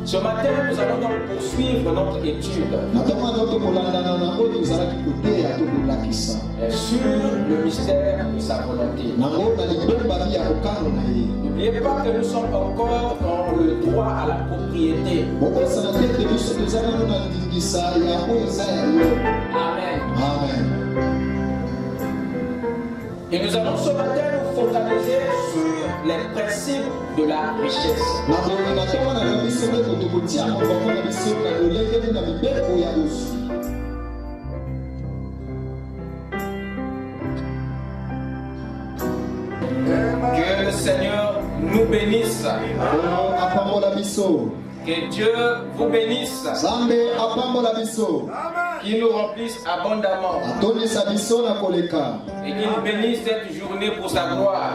Ce matin, nous allons donc poursuivre notre étude sur le mystère de sa volonté. N'oubliez pas que nous sommes encore dans le droit à la propriété. Amen. Amen. Et nous allons ce matin nous focaliser sur les principes de la richesse. Que le Seigneur nous bénisse. Que Dieu vous bénisse. Qu'il nous remplisse abondamment. Et qu'il bénisse cette journée pour sa gloire.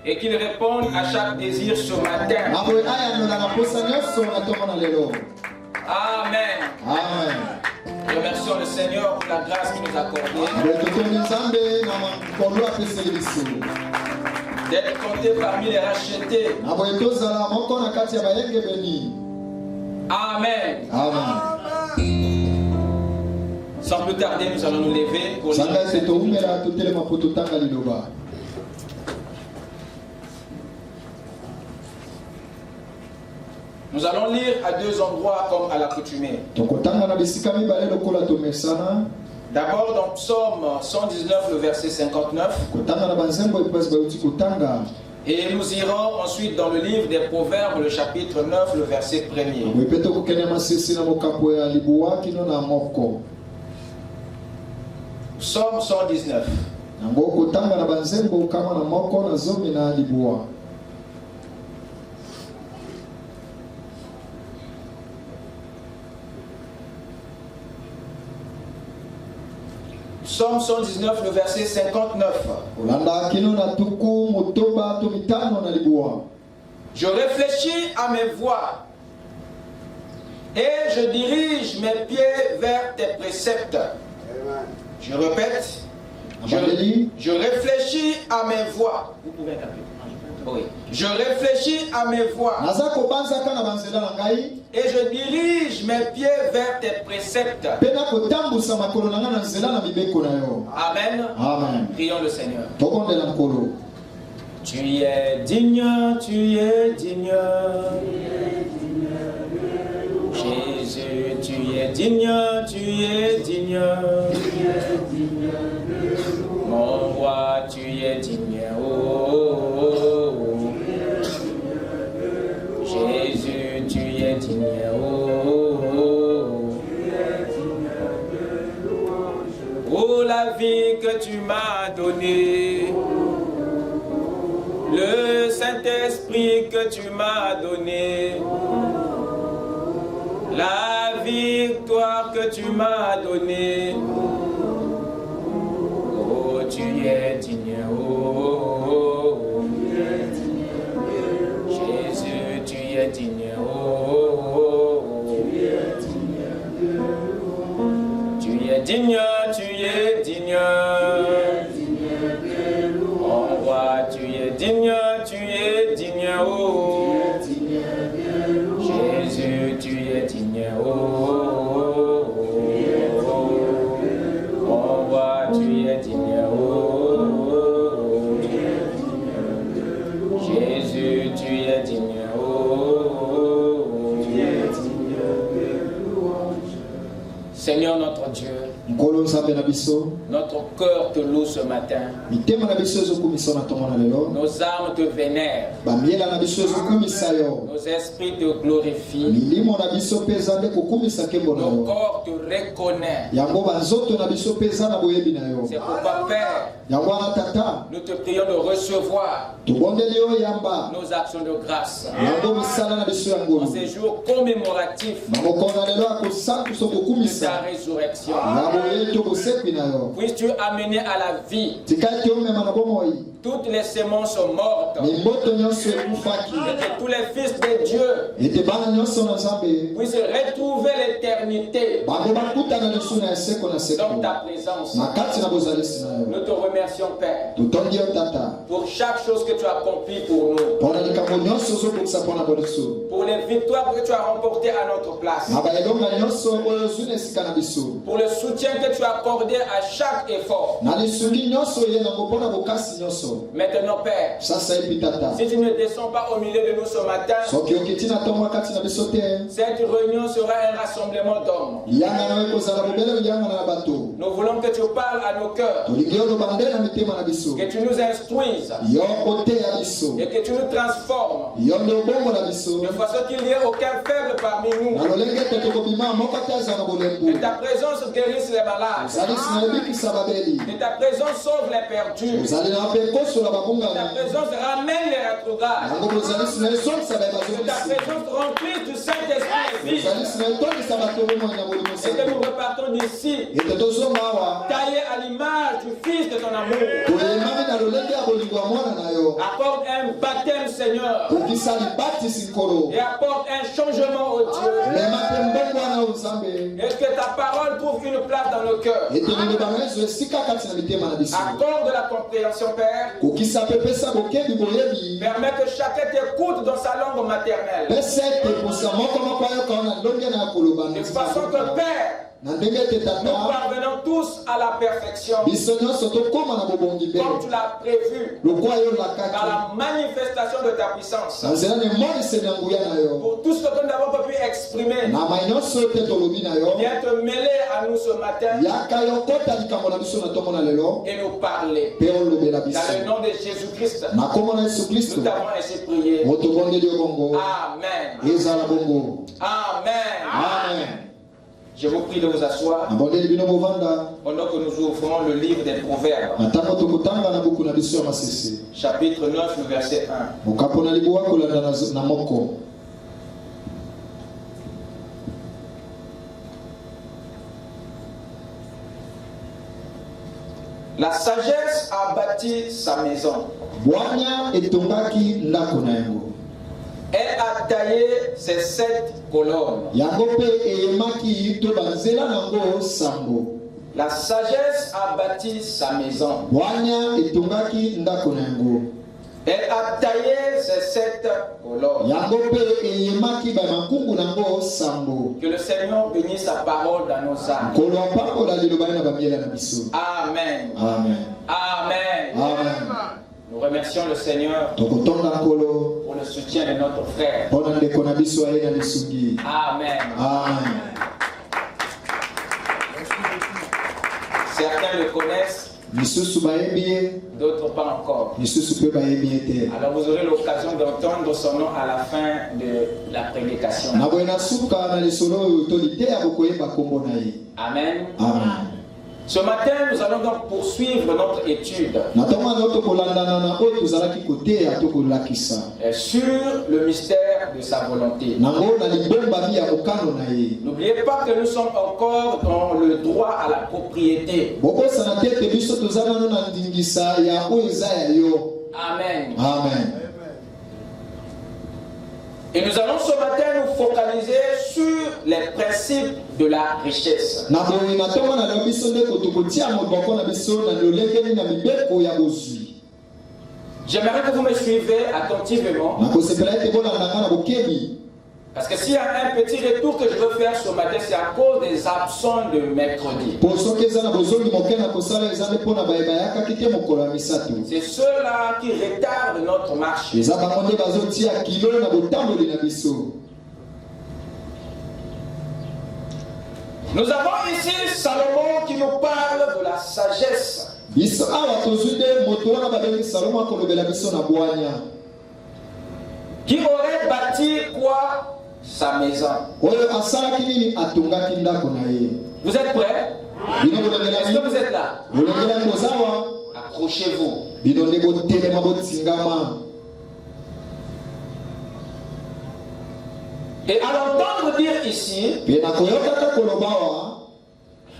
Et qu'il réponde à chaque désir ce matin. Amen. Amen. Remercions le Seigneur pour la grâce qu'il nous a accordée. D'être compté parmi les rachetés. Amen. Amen. Sans plus tarder, nous allons nous lever pour Nous allons lire à deux endroits comme à l'accoutumée. D'abord dans Psaume 119, le verset 59. Et nous irons ensuite dans le livre des Proverbes, le chapitre 9, le verset 1er. Psaume 119. Psaume 119, le verset 59. Je réfléchis à mes voies et je dirige mes pieds vers tes préceptes. Je répète, je réfléchis à mes voies. Vous pouvez interpréter. Oui. Je réfléchis à mes voies et je dirige mes pieds vers tes préceptes. Amen. Amen. Prions le Seigneur. Tu es digne, tu es digne. Jésus, tu es digne, tu es digne. Mon roi, tu es digne. Oh, oh, oh. Jésus, tu es digne. Oh, oh, oh. Oh, la vie que tu m'as donnée, le Saint-Esprit que tu m'as donné, la victoire que tu m'as donnée. Oh, tu es digne. Oh, oh, oh. Jésus, tu es digne. Oh, oh, oh. Tu es digne, tu es digne. Mon roi, tu es digne, tu es digne. Oh, Jésus, tu es digne. Oh, oh, oh. Mon roi, tu es digne. Oh, Jésus, tu es digne. Oh, Seigneur notre Dieu, notre cœur te loue ce matin. Nos âmes te vénèrent. Nos esprits te glorifient. Nos corps te reconnaissent. C'est pourquoi, Père, nous te prions de recevoir nos actions de grâce en ces jours commémoratifs de ta résurrection. résurrection. Puisses-tu amener à la vie toutes les semences mortes et que tous les fils de Dieu puissent retrouver l'éternité dans ta présence. Nous te remercions, Père, pour chaque chose que tu as accomplie pour nous, pour les victoires que tu as remportées à notre place, pour le soutien que tu as accordé à chaque effort. Maintenant, Père, si tu ne descends pas au milieu de nous ce matin, cette réunion sera un rassemblement d'hommes. Nous voulons que tu parles à nos cœurs, que tu nous instruises et que tu nous transformes, de façon qu'il n'y ait aucun faible parmi nous. Que ta présence guérisse les malades, que ta présence sauve les perdus, que ta présence ramène les rétrogrades, que ta présence remplisse du Saint-Esprit et que nous repartons d'ici taillés à l'image du Fils de ton amour. Apporte un baptême, Seigneur, et apporte un changement au Dieu, et que ta parole trouve une place dans nos cœurs. Accorde la compréhension, Père. Permets que chacun t'écoute dans sa langue maternelle, de façon que, Père, nous parvenons tous à la perfection, comme tu l'as prévu, par la manifestation de ta puissance. Pour tout ce que nous n'avons pas pu exprimer, viens te mêler à nous ce matin et nous parler. Dans le nom de Jésus-Christ, nous t'avons ainsi prié. Amen. Amen. Amen. Je vous prie de vous asseoir pendant que nous ouvrons le livre des Proverbes, chapitre 9, le verset 1. La sagesse a bâti sa maison. Elle a taillé ses 7 colonnes. La sagesse a bâti sa maison. Elle a taillé ses 7 colonnes. Que le Seigneur bénisse sa parole dans nos âmes. Amen. Amen. Amen. Amen. Nous remercions le Seigneur pour le soutien de notre frère. Amen. Amen. Certains le connaissent, d'autres pas encore. Alors vous aurez l'occasion d'entendre son nom à la fin de la prédication. Amen. Amen. Ce matin, nous allons donc poursuivre notre étude sur le mystère de sa volonté. N'oubliez pas que nous sommes encore dans le droit à la propriété. Amen. Amen. Et nous allons ce matin nous focaliser sur les principes de la richesse. J'aimerais que vous me suivez attentivement. Parce que s'il y a un petit retour que je veux faire ce matin, c'est à cause des absents de mercredi. C'est ceux-là qui retardent notre marche. Nous avons ici Salomon qui nous parle de la sagesse. Qui aurait bâti quoi? Sa maison. Vous êtes prêts? Est-ce que vous êtes là? Accrochez-vous. Et à l'entendre dire ici,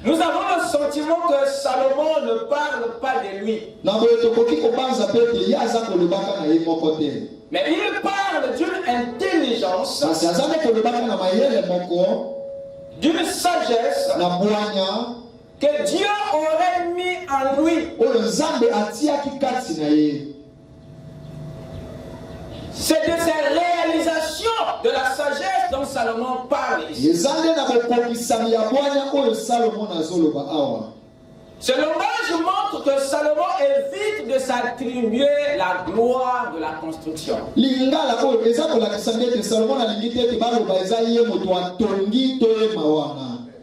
Nous avons le sentiment que Salomon ne parle pas de lui. Mais il parle d'une intelligence, d'une sagesse que Dieu aurait mis en lui. C'est de ces réalisations de la sagesse dont Salomon parle ici. Ce langage montre que Salomon évite de s'attribuer la gloire de la construction.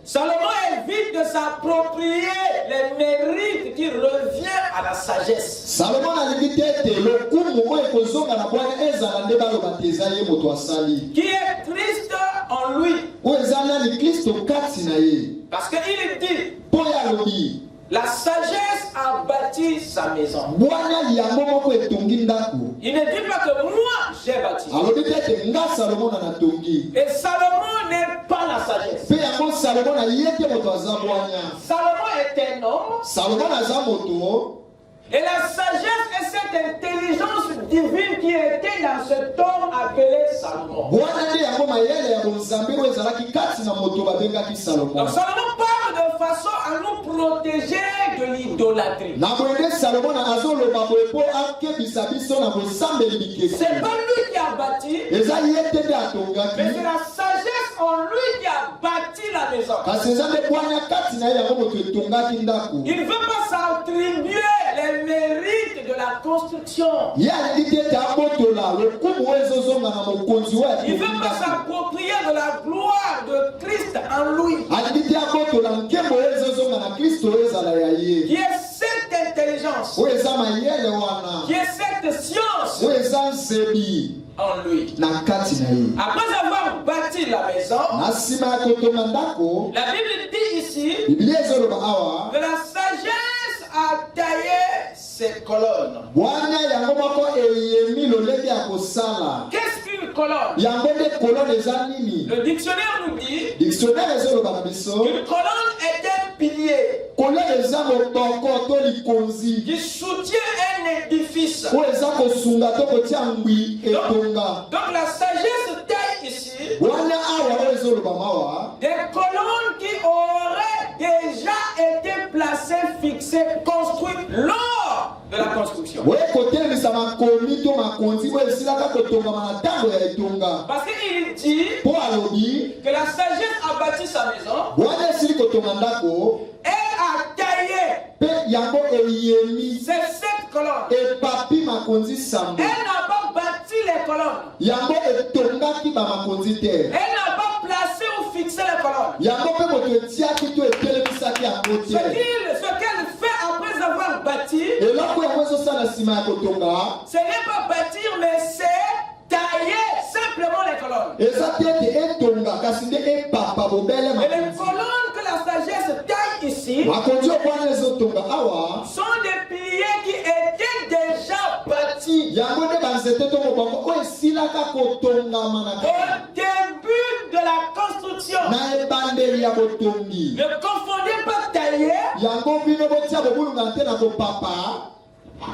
Salomon évite de s'approprier les mérites qui reviennent à la sagesse. Qui est Christ en lui. Parce qu'il dit, la sagesse a bâti sa maison. Il ne dit pas que moi j'ai bâti. Et Salomon n'est pas la sagesse. Salomon est un homme. Et la sagesse est cette intelligence divine qui était dans cet homme appelé Salomon. Donc Salomon parle de façon à nous protéger de l'idolâtrie. C'est pas lui qui a bâti, mais c'est la sagesse en lui qui a bâti la maison. Il ne veut pas s'attribuer les mérites de la construction. Il ne veut pas s'approprier de la gloire de Christ en lui. Qui est cette intelligence, qui est cette science en lui. Après avoir bâti la maison, la Bible dit ici que la sagesse a taillé ses colonnes. Qu'est-ce qu'une colonne? Le dictionnaire nous dit qu'une colonne est un pilier qui soutient un édifice. Donc la sagesse taille ici des colonnes qui auraient déjà été placées, fixées, construites lors de la construction. Parce qu'il dit que la sagesse a bâti sa maison. Elle a taillé ces 7 colonnes. Elle n'a pas bâti les colonnes. Elle n'a pas placé ou fixé les colonnes. Ce qu'elle fait après avoir bâti, ce n'est pas bâtir, mais c'est tailler simplement les colonnes. Et les colonnes que la sagesse taille ici sont des piliers qui étaient déjà bâtis au début de la construction. Ne confondez pas tailler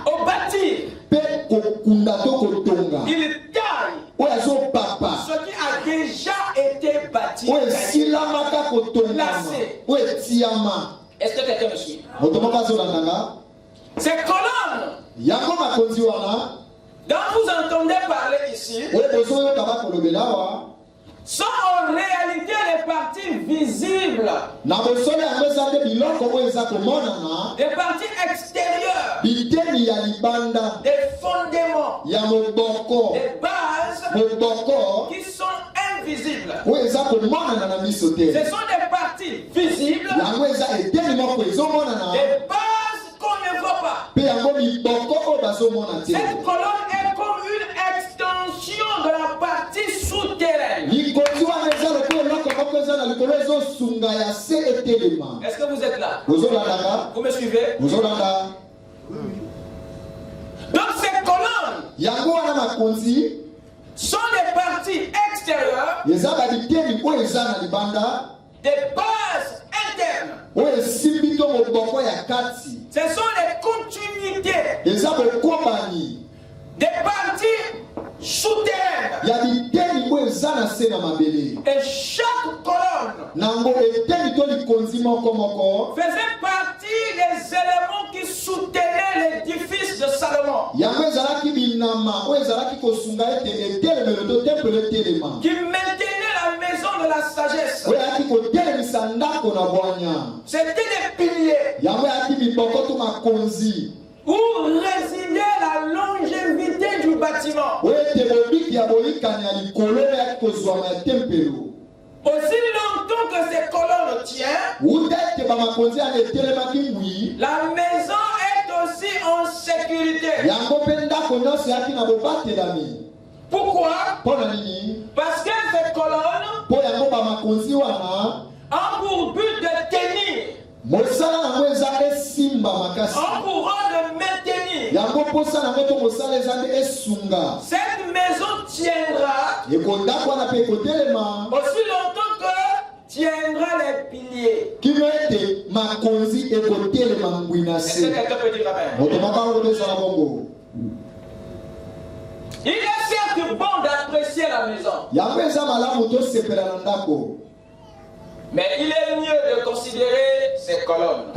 au bâtir. Il taille ce qui a déjà été bâti, placé. Est-ce que quelqu'un me suit? Ces colonnes dont vous entendez parler ici sont en réalité les parties visibles, des parties extérieures, des fondements, des bases qui sont invisibles. Ce sont des parties visibles, des bases qu'on ne voit pas. Cette colonne est comme une extension de la partie souterraine. Est-ce que vous êtes là? Vous me suivez? Donc ces colonnes sont des parties extérieures, des bases internes. Ce sont les continuités des parties souterraines. Et chaque colonne faisait partie des éléments qui soutenaient l'édifice de Salomon, qui maintenaient la maison de la sagesse. C'était des piliers où résidait la longévité du bâtiment. Aussi longtemps que ces colonnes tiennent, la maison est aussi en sécurité. Pourquoi? Parce que ces colonnes ont pour but de tenir, ont pour rôle de maintenir. Cette maison tiendra aussi longtemps que tiendra les piliers. Est-ce que quelqu'un peut dire amen? Il est certes bon d'apprécier la maison, mais il est mieux de considérer ces colonnes.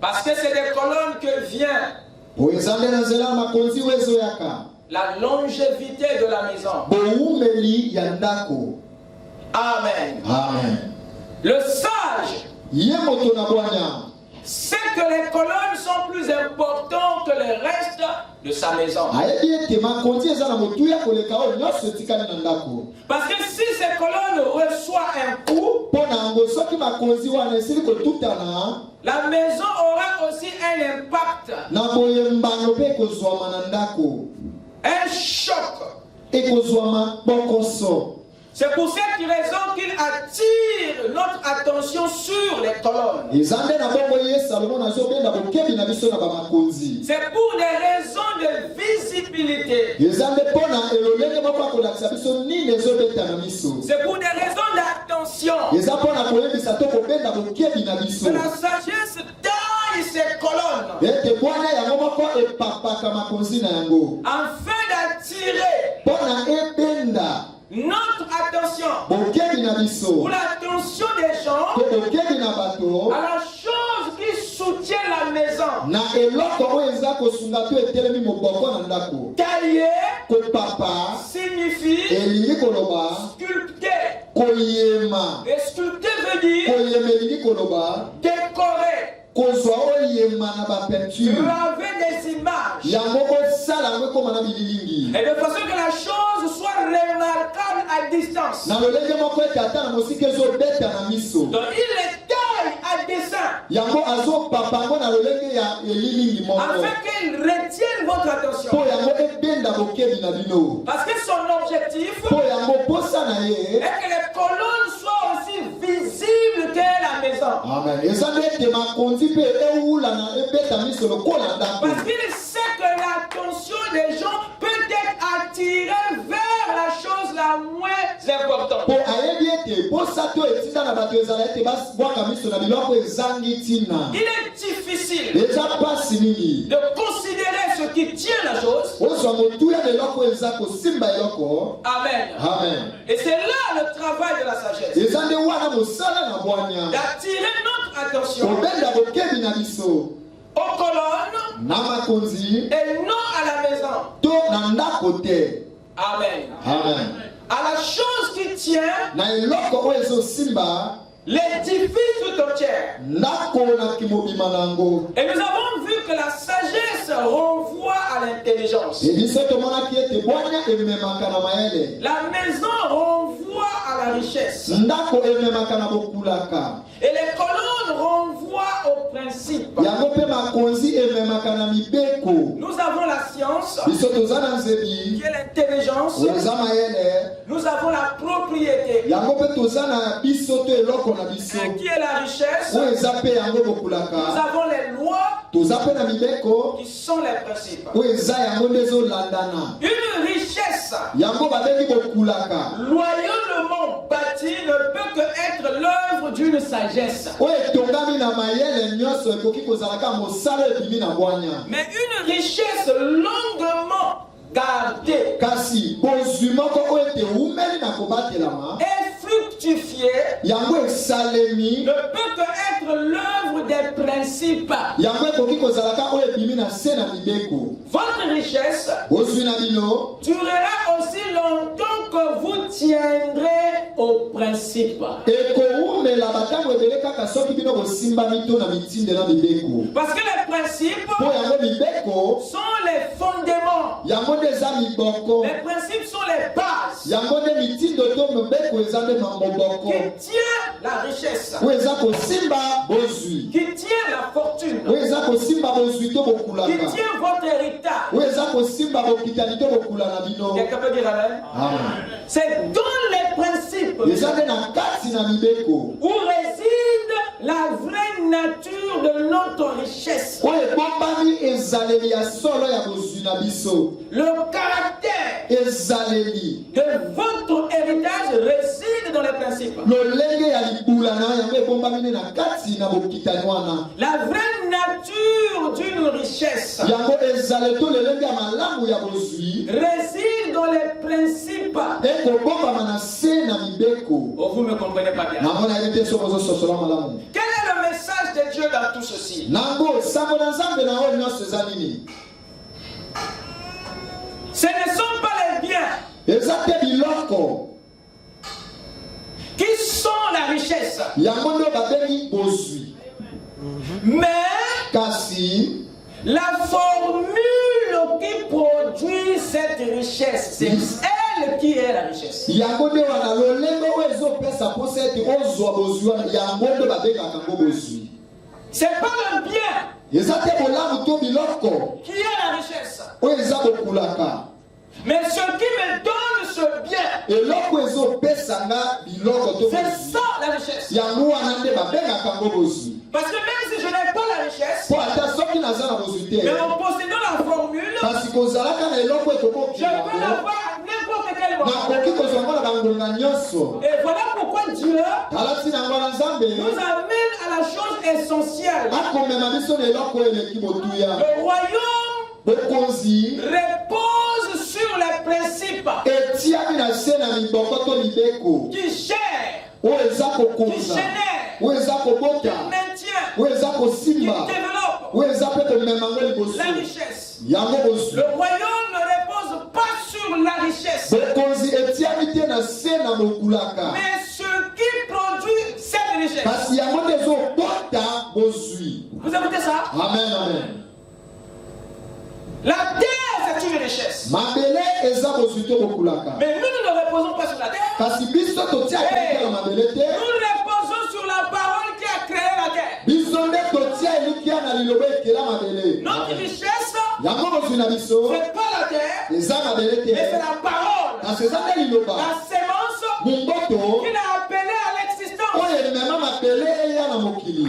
Parce que c'est des colonnes que vient la longévité de la maison. Amen. Amen. Le sage c'est que les colonnes sont plus importantes que le reste de sa maison. Parce que si ces colonnes reçoivent un coup, la maison aura aussi un impact, un choc. C'est pour cette raison qu'il attire notre attention sur les colonnes. C'est pour des raisons de visibilité. C'est pour des raisons d'attention. Que la sagesse taille ces colonnes afin d'attirer notre attention ou l'attention des gens à la chose qui soutient la maison. Tailler signifie sculpter. Et sculpter veut dire décorer. Graver des images. Et de façon que la chose soit remarquable à distance. Donc il les taille à dessein, afin qu'il retienne votre attention. Parce que son objectif est que les colonnes soient aussi visibles que la maison. Amen. Parce qu'il sait que l'attention des gens peut être attirée vers la chose la moins importante. Il est difficile de considérer ce qui tient la chose. Amen. Amen. Et c'est là le travail de la sagesse. D'attirer notre attention aux colonnes et non à la maison. Amen. Amen. À la chose qui tient l'édifice tout entier. Et nous avons vu que la sagesse renvoie à l'intelligence. La maison renvoie à la richesse. Et les colonnes renvoient au principe. Nous avons la science, qui est l'intelligence. Nous avons la propriété, qui est la richesse. Nous avons les lois, qui sont les principes. Une richesse loyalement bâtie bâti ne peut que être l'œuvre d'une sagesse. Mais une richesse longuement gardée et fructifiée ne peut que être l'œuvre des principes. Votre richesse durera aussi longtemps que vous tiendrez aux principes. Parce que les principes sont les fondements. Les principes sont les bases qui tiennent la richesse, qui tiennent la fortune, qui tiennent votre héritage. Quelqu'un peut dire amen? C'est dans les principes où réside la vraie nature de notre richesse. Le caractère de votre héritage réside dans les principes. La vraie nature d'une richesse réside dans les principes. Oh, vous ne me comprenez pas bien. Quel est le message de Dieu dans tout ceci? Ce ne sont pas les biens qui sont la richesse, mais la formule qui produit cette richesse, c'est elle qui est la richesse. C'est pas le bien qui est la richesse, mais ce qui me donne ce bien, c'est ça la richesse. Parce que même si je n'ai pas la richesse, mais en possédant la formule, je peux l'avoir à n'importe quel moment. Et voilà pourquoi Dieu nous amène à la chose essentielle. Le royaume repose sur les principes qui gèrent, qui génèrent, qui maintiennent, qui développent la richesse. Le royaume ne repose pas sur la richesse, mais ce qui produit cette richesse. Vous écoutez ça? Amen, amen. La terre, c'est une richesse. Mais nous ne reposons pas sur la terre. Nous reposons sur la parole qui a créé la terre. Notre richesse, c'est pas la terre, mais c'est la parole, la sémence qui l'a appelée à l'existence.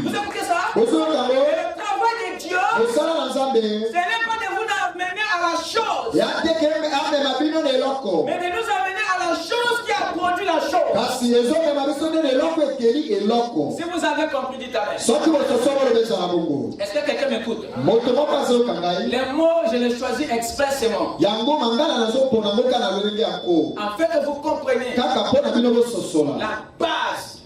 Vous écoutez ça? Et le travail de Dieu, ce n'est pas de vous amener à la chose, mais de nous amener à la chose qui a produit la chose. Si vous avez compris, dites amen. Est-ce que quelqu'un m'écoute? Les mots, je les choisis expressément, afin que vous compreniez la base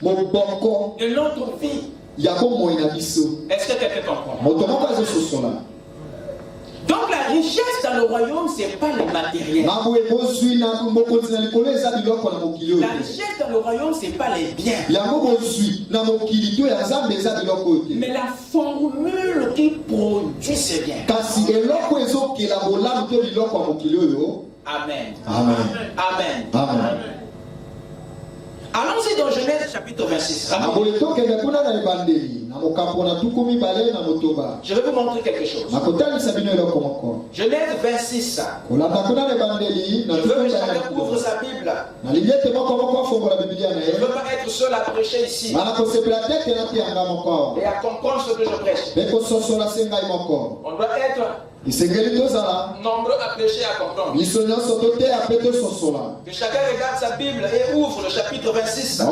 de notre vie. Est-ce que quelqu'un comprend? Donc la richesse dans le royaume, ce n'est pas le matériel. La richesse dans le royaume, ce n'est pas les biens, mais la formule qui produit ces biens. Amen. Amen. Amen. Amen. Allons-y dans Genèse chapitre 26. Je vais vous montrer quelque chose. Genèse 26. Je veux que chacun ouvre sa Bible. Je ne veux pas être seul à prêcher ici et à comprendre ce que je prêche. On doit être Nombreux à prêcher et à comprendre. Que chacun regarde sa Bible et ouvre le chapitre 26.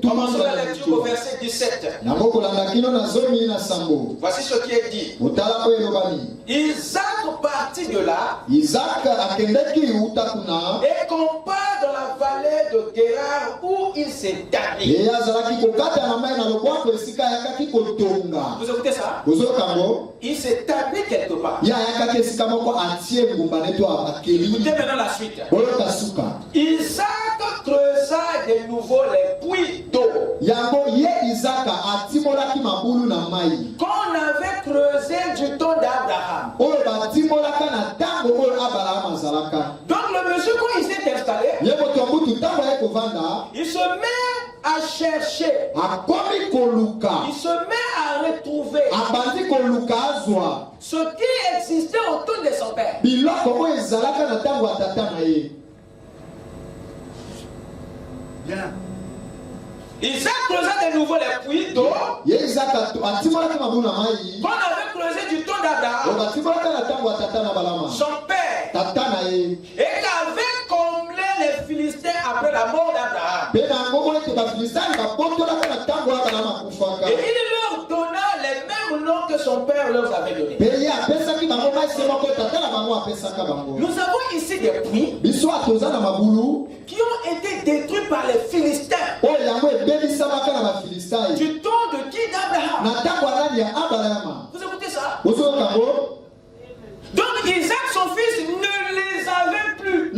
Commençons la lecture au verset 17. Voici ce qui est dit. Isaac partit de là et compara dans la vallée de Guérar où il s'est établi. Vous écoutez ça? Il s'est établi quelque part. Écoutez maintenant la suite. Isaac creusa de nouveau les puits d'eau qu'on avait creusé du temps d'Abraham. Donc le monsieur, quand il s'est installé, il se met à chercher, il se met à retrouver ce qui existait autour de son père. Isaac creusa de nouveau les puits d'eau qu'on avait creusé du temps d'Abraham, son père, et qu'avait comblé les Philistins après la mort d'Abraham. Et il leur donna les mêmes noms que son père leur avait donnés. Nous avons ici des puits qui ont été détruits par les Philistins. Du temps de qui? d'Abraham. Vous écoutez ça? Donc Isaac, son fils, ne les avait plus.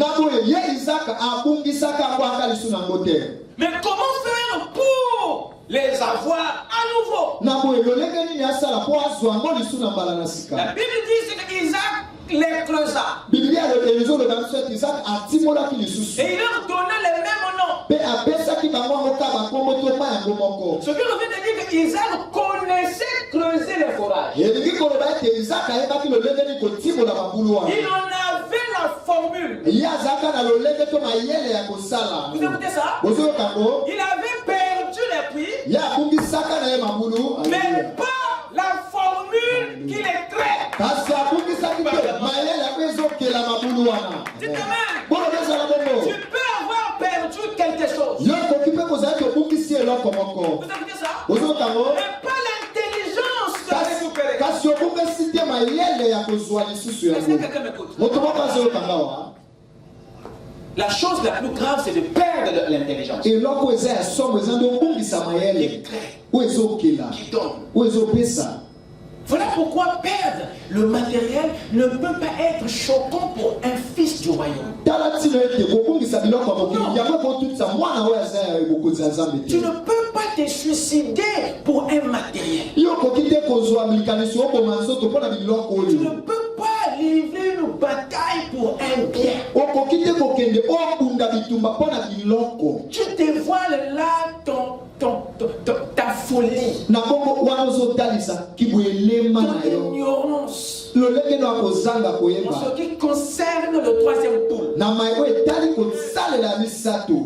Mais comment faire pour les avoir à nouveau? La Bible dit qu'Isaac les creusa. Et il leur donna les mêmes noms. Ce qui nous fait dire qu'Isaac connaissait creuser les forages. Il en avait la formule. Vous écoutez ça? Il avait perdu les puits, mais pas la formule qui les crée. Dites amen. Tu peux avoir perdu quelque chose. Vous écoutez ça? Mais pas l'intelligence de récupérer. Est-ce que quelqu'un m'écoute? La chose la plus grave, c'est de perdre l'intelligence. Qui crée, qui donne. Voilà pourquoi perdre le matériel ne peut pas être choquant pour un fils du royaume. Tu ne peux pas te suicider pour un matériel. Tu ne peux pas livrer une bataille pour un bien. Tu dévoiles là ta folie, ton ignorance en ce qui concerne le troisième pôle.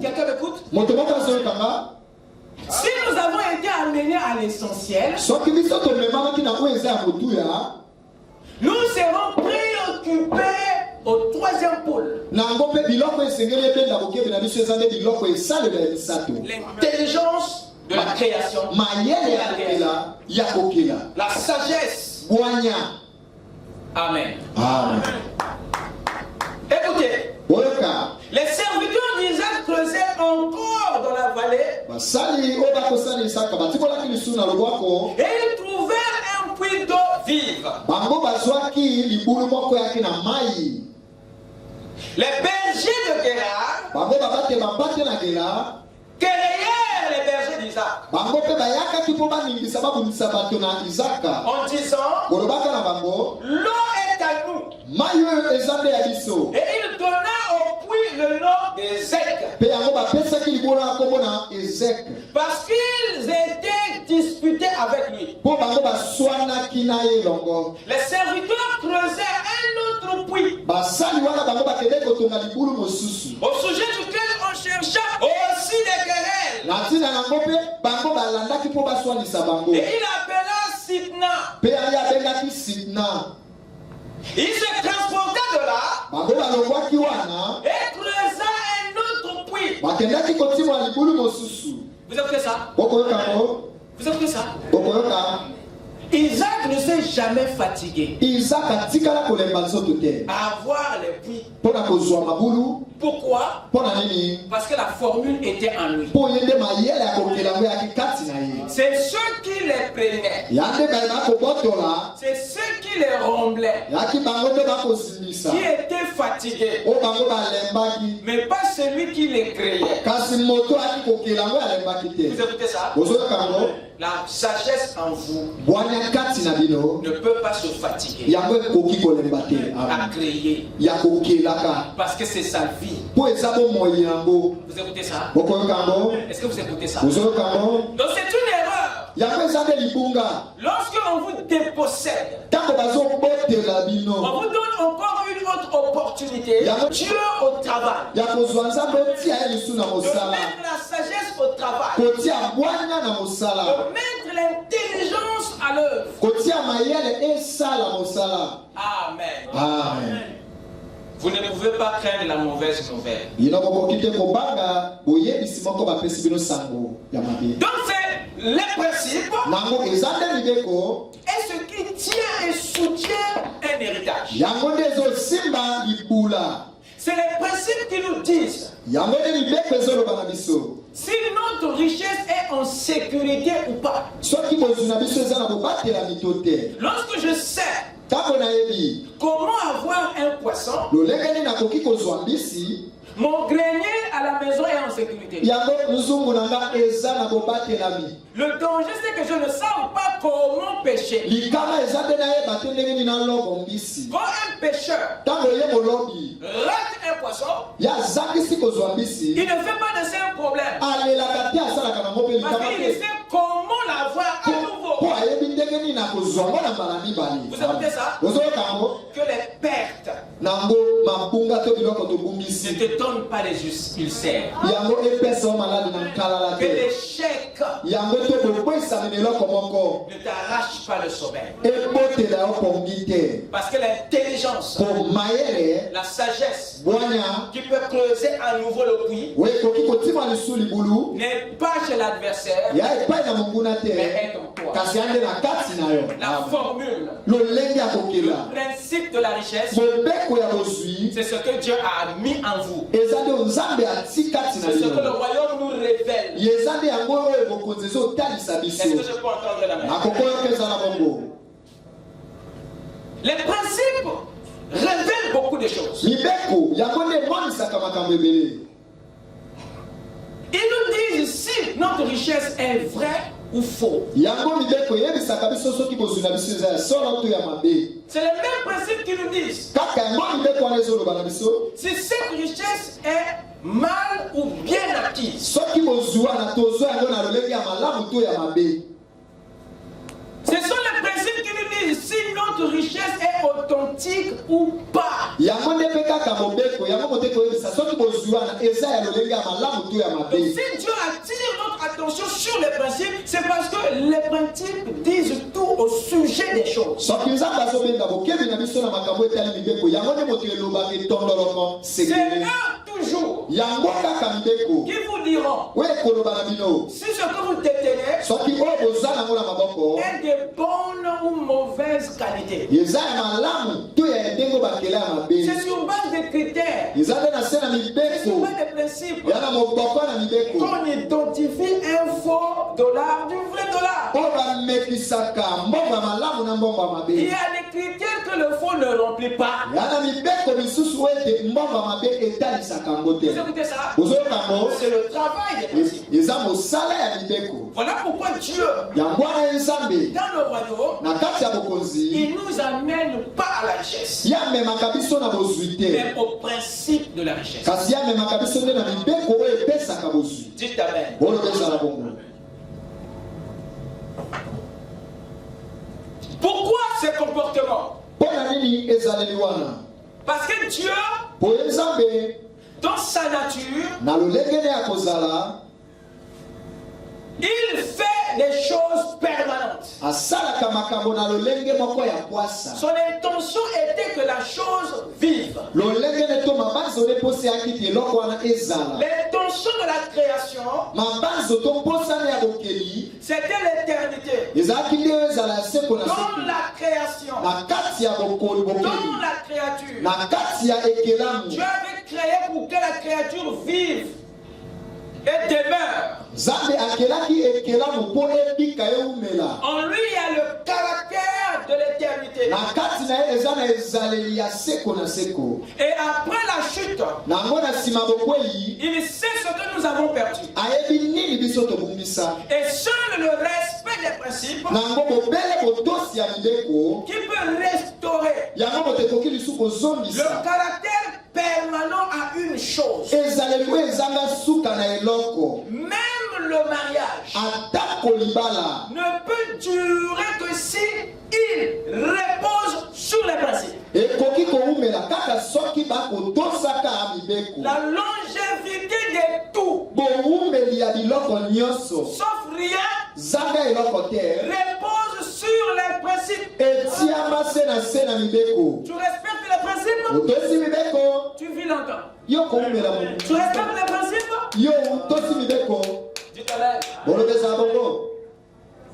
Quelqu'un m'écoute? Si nous avons été amenés à l'essentiel, nous serons préoccupés au troisième pôle. L'intelligence de la création, la sagesse. Amen. Écoutez, les serviteurs d'Isaac creusaient encore dans la vallée et ils trouvèrent un puits d'eau vive. Les bergers de Guérar créèrent les bergers d'Isaac en disant l'eau est à nous. Et il donna au puits le nom d'Ézek parce qu'ils étaient disputés avec lui. Les serviteurs creusaient un autre puits au sujet duquel on chercha aussi des querelles. Et il appela Sitna. Il se transporta de là et creusa un autre puits. Vous écoutez ça? Vous écoutez ça? Isaac ne s'est jamais fatigué à avoir les puits. Pourquoi? Parce que la formule était en lui. C'est ceux qui les prenaient. C'est ceux qui les romblaient. Qui étaient fatigués. Mais pas celui qui les créait. Vous écoutez ça? La sagesse en vous ne peut pas se fatiguer à créer. Parce que c'est sa vie. Vous écoutez ça? Est-ce que vous écoutez ça? Donc c'est une erreur. Lorsque on vous dépossède, on vous donne encore une autre opportunité. Dieu au travail. De mettre la sagesse au travail. De mettre l'intelligence à l'œuvre. Amen. Amen. Vous ne pouvez pas craindre la mauvaise nouvelle. Donc c'est les principes et ce qui tient et soutient un héritage. C'est les principes qui nous disent si notre richesse est en sécurité ou pas. Lorsque je sais comment avoir un poisson, mon grenier à la maison est en sécurité. Le danger, c'est que je ne sais pas comment pêcher. Quand un pêcheur rate un poisson, il ne fait pas de ça un problème. Parce qu'il sait comment l'avoir à nouveau. Vous écoutez ça? Que les pertes ne te donnent pas les ulcères. Que l'échec ne t'arrache pas le sommeil. Parce que l'intelligence, la sagesse qui peut creuser à nouveau le puits n'est pas chez l'adversaire, mais est en toi. La formule, le principe de la richesse, c'est ce que Dieu a mis en vous. C'est ce que le royaume nous révèle. Est-ce que je peux entendre la main? Les principes révèlent beaucoup de choses. Ils nous disent si notre richesse est vraie ou faux. C'est les mêmes principes qui nous disent si cette richesse est mal ou bien acquise. Ce sont les principes qui nous disent si notre richesse est authentique ou pas. Donc, si Dieu attire notre attention sur les principes, c'est parce que les principes disent tout au sujet des choses. C'est eux toujours qui vous diront si ce que vous détenez est de bonne ou mauvaise qualité. C'est sur base de critères, c'est sur base de principes qu'on identifie un faux dollar du vrai dollar. Il y a des critères que le faux ne remplit pas. Vous écoutez ça? C'est le travail des principes. Voilà pourquoi Dieu, dans le royaume, il ne nous amène pas à la richesse, mais au principe de la richesse. Dites amen. Pourquoi ces comportements? Parce que Dieu, dans sa nature, il fait des choses permanentes. Son intention était que la chose vive. L'intention de la création, c'était l'éternité. Dans la création, dans la créature, Dieu avait créé pour que la créature vive et demeure. En lui, il y a le caractère de l'éternité. Et après la chute, il sait ce que nous avons perdu. Et seul le respect des principes qui peut restaurer le caractère permanent à une chose. Même le mariage ne peut durer que si il repose sur les principes. La longévité de tout, sauf rien, repose sur les principes. Tu respectes les principes, tu vis longtemps. Tu respectes les principes, dis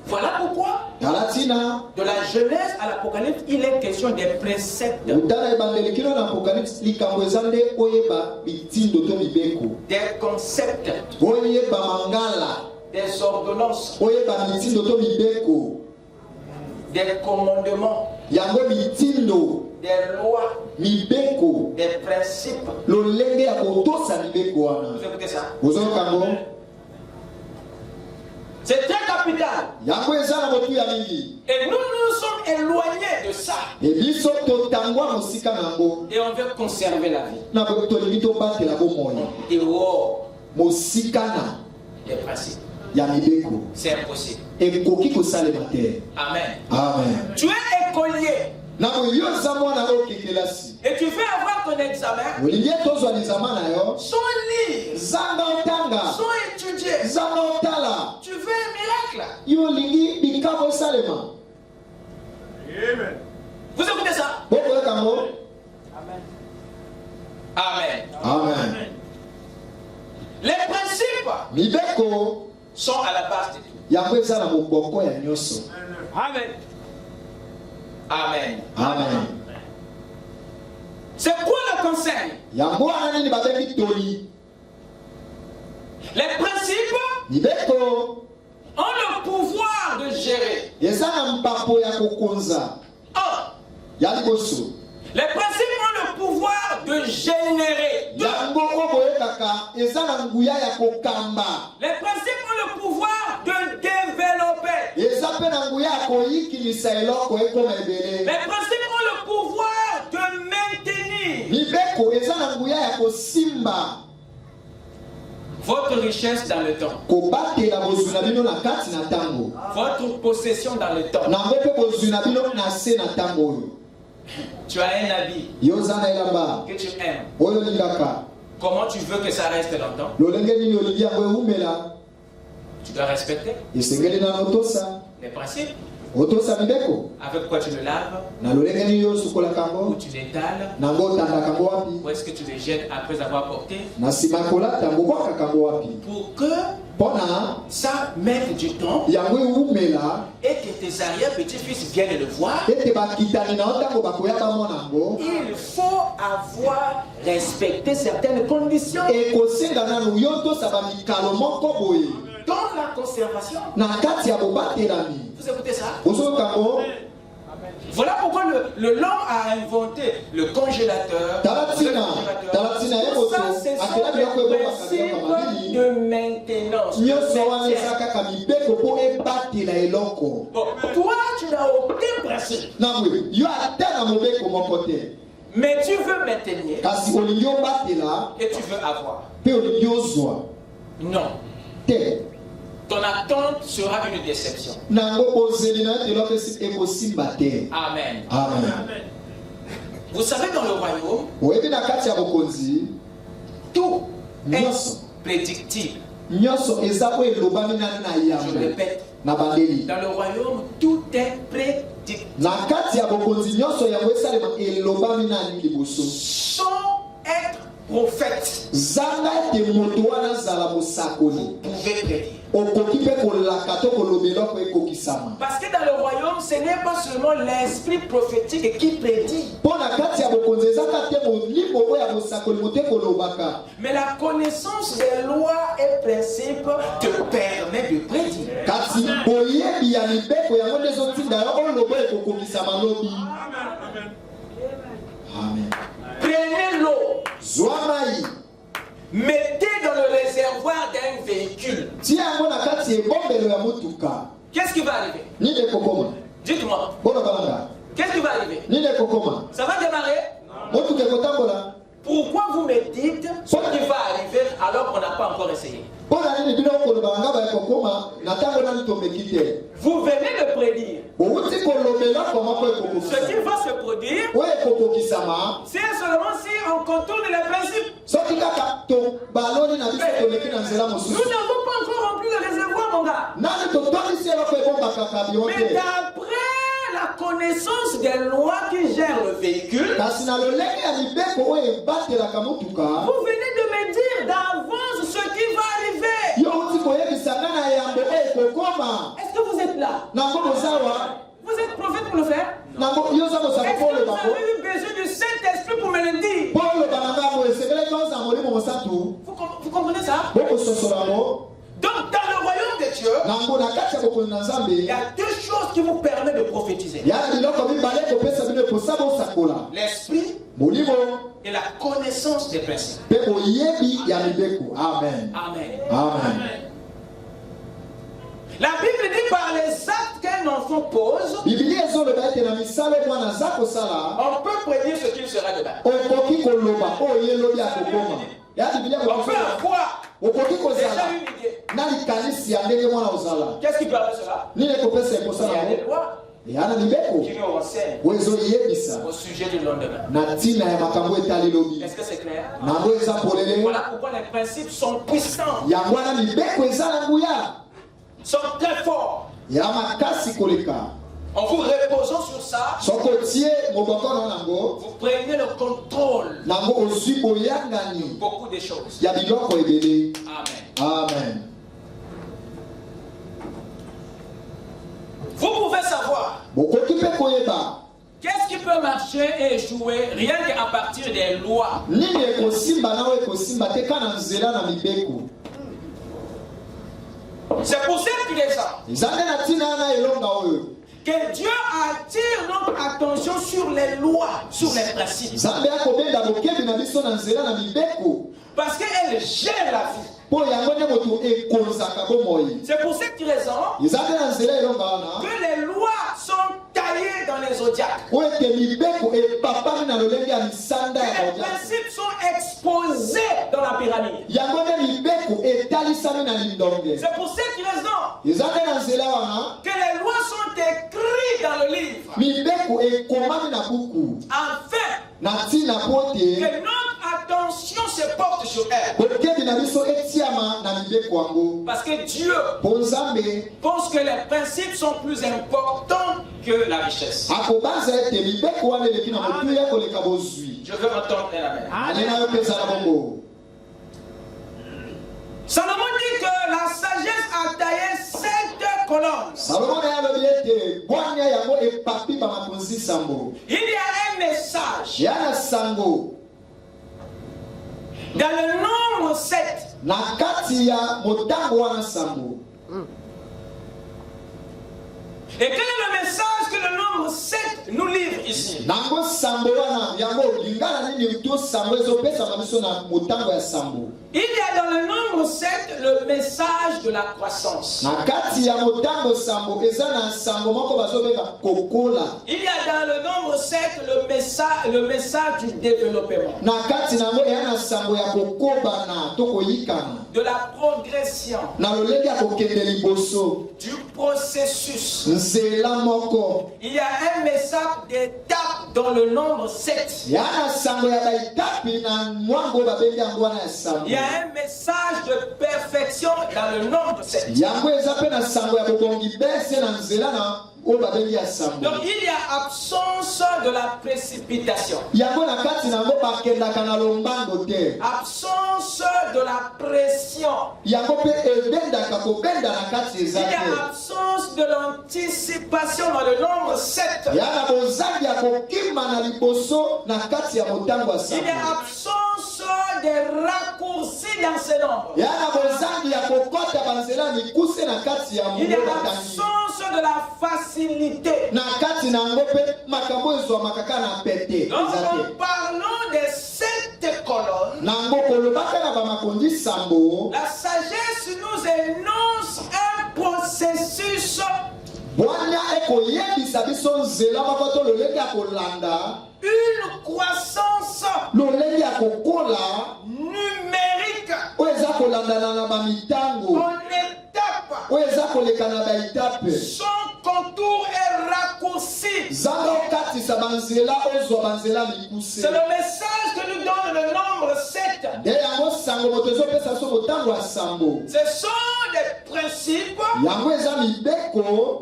voilà pourquoi, de la Genèse à l'Apocalypse, il est question des préceptes, des concepts, des ordonnances, des commandements, des lois, des principes. Vous écoutez ça? C'est très capital. Et nous nous sommes éloignés de ça. Et on veut conserver la vie. Et les principes. C'est impossible. Amen. Amen. Tu es écolier. Et tu veux avoir ton examen sans lire, sans étudier. Tu veux un miracle. Vous écoutez ça? Amen. Amen. Amen. Les principes sont à la base de tout. Amen. Amen. Amen. C'est quoi le conseil? Les principes ont le pouvoir de gérer. Les principes ont le pouvoir de générer. Les principes ont le pouvoir de développer. Les principes ont le pouvoir de maintenir. Votre richesse dans le temps. Votre possession dans le temps. Tu as un habit que tu aimes. Comment tu veux que ça reste longtemps? Tu dois respecter les principes. Avec quoi tu le laves? Où tu l'étales? Où est-ce que tu le jettes après avoir porté? Pour que ça mette du temps et que tes arrière-petits-fils viennent le voir. Il faut avoir respecté certaines conditions. Dans la conservation. Vous écoutez ça? Voilà pourquoi l'homme a inventé le congélateur. Ça, c'est le principe de maintenance. Bon, toi, tu n'as aucun principe. Mais tu veux maintenir et tu veux avoir. Non. Ton attente sera une déception. Amen. Amen. Vous savez, dans le royaume, tout est prédictible. Je répète, dans le royaume, tout est prédit. Sans être prophète, vous pouvez prédire. Parce que dans le royaume, ce n'est pas seulement l'esprit prophétique qui prédit, mais la connaissance des lois et principes te permet de prédire. Amen. Prenez l'eau, mettez dans le réservoir d'un véhicule. Qu'est-ce qui va arriver? Dites-moi. Qu'est-ce qui va arriver? Ça va démarrer? Pourquoi vous me dites ce qui va arriver alors qu'on n'a pas encore essayé? Vous venez de prédire. Ce qui va se produire, c'est seulement si on contourne les principes. Nous n'avons pas encore rempli le réservoir, mon gars. Mais d'après la connaissance des lois qui gèrent le véhicule, vous venez de me dire d'avance ce qui va arriver. Est-ce que vous êtes là? Vous êtes prophète pour le faire? Est-ce que vous avez eu besoin du Saint-Esprit pour me le dire? Vous comprenez ça? Donc dans le royaume de Dieu, il y a deux choses qui vous permettent de prophétiser. L'esprit et la connaissance des principes. Amen. Amen. Amen. La Bible dit par les actes qu'un enfant pose, on peut prédire ce qu'il sera demain. On peut avoir déjà une idée. Qu'est-ce qui permet cela? Il y a des lois qui nous renseignent au sujet du lendemain. Est-ce que c'est clair? Voilà pourquoi les principes sont puissants, sont très forts. En vous reposant sur ça, vous prenez le contrôle de beaucoup de choses. Amen. Amen. Vous pouvez savoir qu'est-ce qui peut marcher et échouer rien qu'à partir des lois. C'est pour cette raison que Dieu attire notre attention sur les lois, sur les principes. Parce qu'elle gère la vie. C'est pour cette raison que les lois sont taillées dans les zodiacs. Que les principes sont exposés dans la pyramide. C'est pour cette raison que les lois sont écrites dans le livre. Afin que notre attention se porte sur elle. Parce que Dieu pense que les principes sont plus importants que la richesse. Je veux entendre un amen. Salomon dit que la sagesse a taillé 7 colonnes. Il y a un message dans le nombre 7. Et quel est le message que le nombre 7 nous livre ici? Il y a dans le nombre 7 le message de la croissance. Il y a dans le nombre 7 le message du développement. De la progression. Du processus. Il y a un message d'étape dans le nombre 7. Il y a un message de perfection dans le nombre 7. Donc il y a absence de la précipitation. Absence de la pression. Il y a absence de l'anticipation dans le nombre 7. Il y a absence des raccourcis dans ce nombre. Il y a absence de la facilité. Donc en parlant des 7 colonnes, la sagesse nous énonce un processus une croissance numérique en étape. Son contour est raccourci. C'est le message que nous donne le nombre 7. Ce sont des principes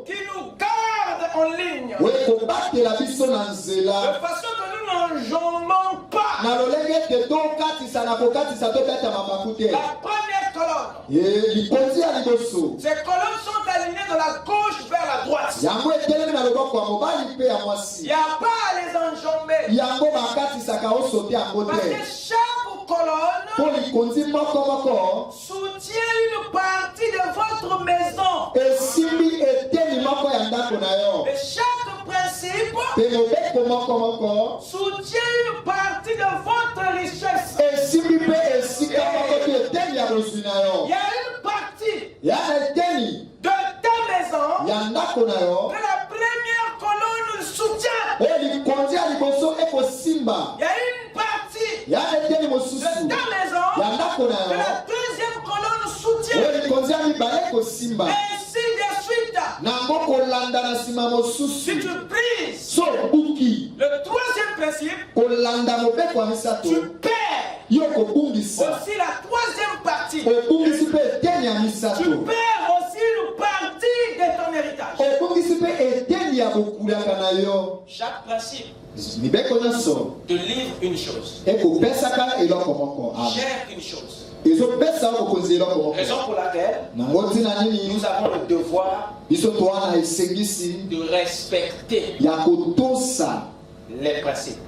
qui nous gardent en ligne. De façon que nous n'enjambons pas. La première colonne. Ces colonnes sont alignées de la gauche vers la droite. Il n'y a pas à les enjamber. Parce que chaque colonne soutient une partie de votre maison. Et chaque principe soutient une partie de votre richesse. Il y a une partie de ta maison que la première colonne soutient. Il y a une partie de ta maison que la deuxième colonne soutient. Ainsi de suite. Si tu brises le troisième principe, tu perds aussi la troisième partie. Tu perds aussi une partie de ton héritage. Chaque principe te livre une chose. Gère une chose. Raison pour laquelle nous avons le devoir de respecter les principes.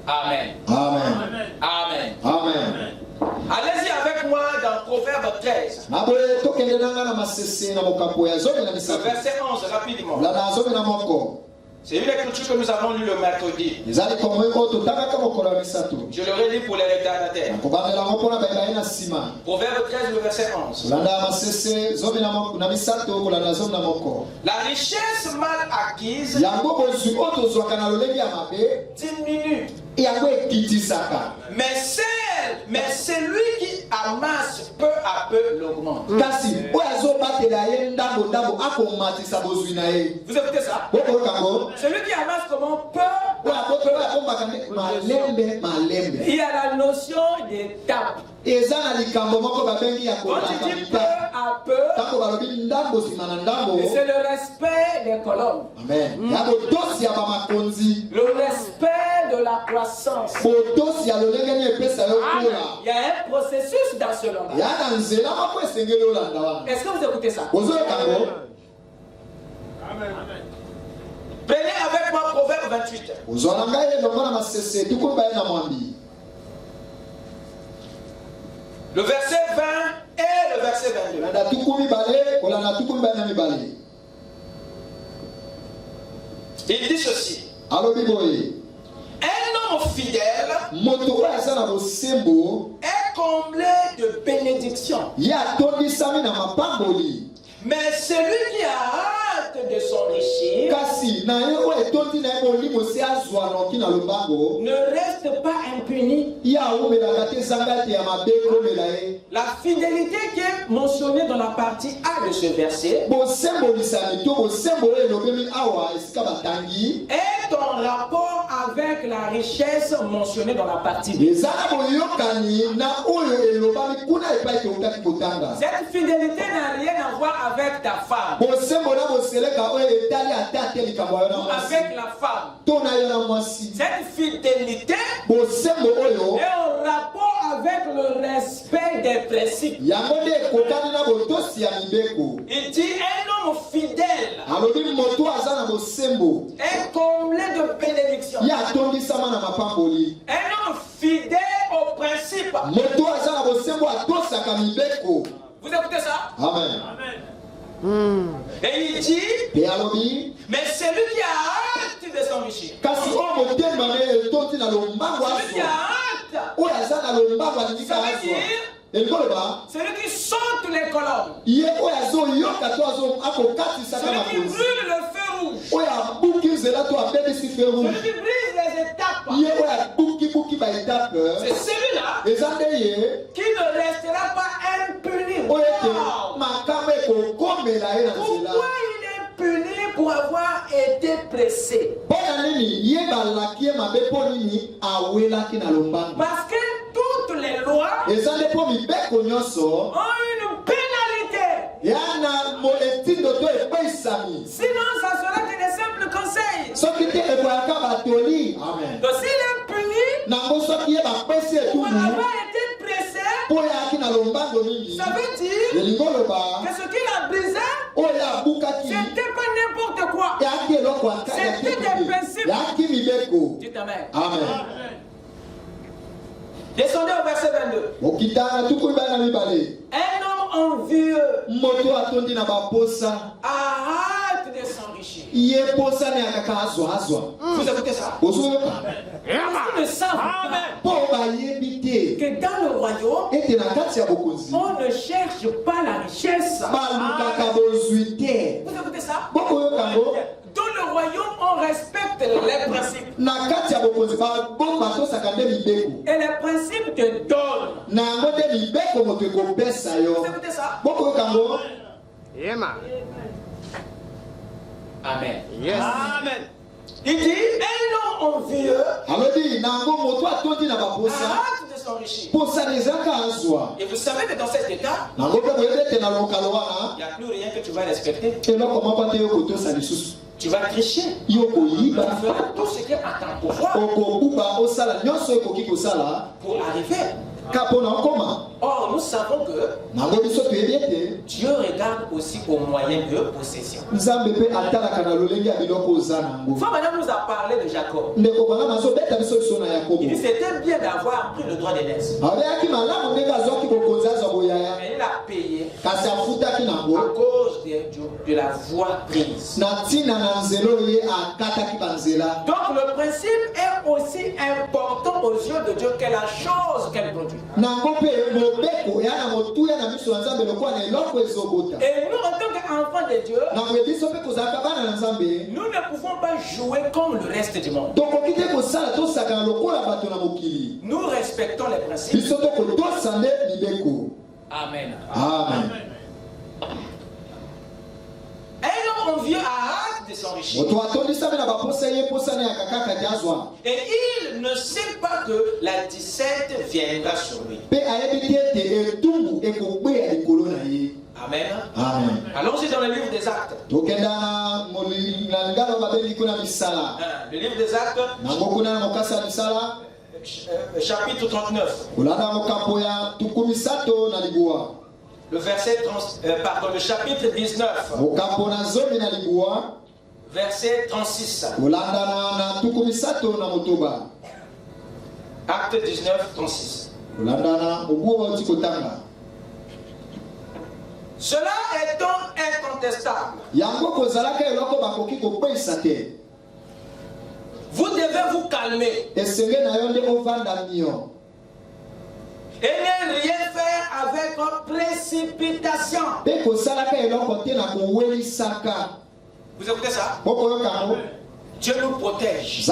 Amen. Amen. Amen. Amen. Allez-y avec moi dans Proverbe 13. Le verset 11, rapidement. C'est une écriture que nous avons lue le mercredi. Je le relis pour les retardataires. Proverbe 13, le verset 11. La richesse mal acquise diminue. Mais celui qui amasse peu à peu l'augmente. Vous écoutez ça? Celui qui amasse comment? Peu. Il y a la notion d'étape. Quand tu dis peu à peu, c'est le respect des colonnes. Amen. Le respect de la croissance. Il y a un processus dans ce langage. Est-ce que vous écoutez ça? Amen. Prenez avec moi Proverbe 28. Le verset 20 et le verset 22. Il dit ceci. Un homme fidèle est comblé de bénédictions. Mais celui qui a hâte de s'enrichir ne reste pas impuni. La fidélité qui est mentionnée dans la partie A de ce verset est est ton rapport avec la richesse mentionnée dans la partie B? Cette fidélité n'a rien à voir avec ta femme ou avec la femme. Cette fidélité est en rapport avec le respect des principes. Il dit un homme fidèle est comblé de bénédictions. Un homme fidèle au principe. Vous écoutez ça? Amen. Et il dit, mais celui qui a hâte de s'enrichir, celui qui a hâte, ça veut dire celui qui saute les colonnes, celui qui brûle le feu rouge, celui qui brise les étapes, c'est celui-là qui ne restera pas impuni. Pourquoi il est puni? Pour avoir été pressé. Parce que toutes les lois ont une pénalité. Sinon, ça serait que des simples conseils. Amen. Donc, s'il est puni pour avoir été pressé, ça veut dire que ce qu'il a brisé, c'était pas n'importe quoi. C'était des principes. Dites Amen. Amen. Descendez au verset 22. Un homme envieux a hâte de s'enrichir. Vous écoutez ça? Parce qu'ils ne savent pas que dans le royaume, on ne cherche pas la richesse. Vous écoutez ça? Dans le royaume, on respecte les principes. Et les principes te donnent. Vous écoutez ça? Amen. Yes. Amen. Il dit, un homme envieux a hâte de s'enrichir. Et vous savez que dans cet état, il n'y a plus rien que tu vas respecter. Tu vas tricher. Tu feras tout ce qui est à ton pouvoir pour arriver. Or, nous savons que Dieu regarde aussi aux moyens de possession. Frère Madame nous a parlé de Jacob. Il dit c'était bien d'avoir pris le droit d'aînesse. Mais il a payé à cause de la voie prise. Donc le principe est aussi important aux yeux de Dieu que la chose qu'elle produit. Et nous, en tant qu'enfants de Dieu, nous ne pouvons pas jouer comme le reste du monde. Nous respectons les principes. Amen. Amen. Un homme envieux a hâte de s'enrichir. Et il ne sait pas que la disette viendra sur lui. Amen. Amen. Allons-y dans le livre des Actes. Le livre des Actes, chapitre 39. Le verset le chapitre 19. Verset 36. Acte 19, 36. Cela étant incontestable, vous devez vous calmer et ne rien faire avec précipitation. Vous écoutez ça? Dieu nous protège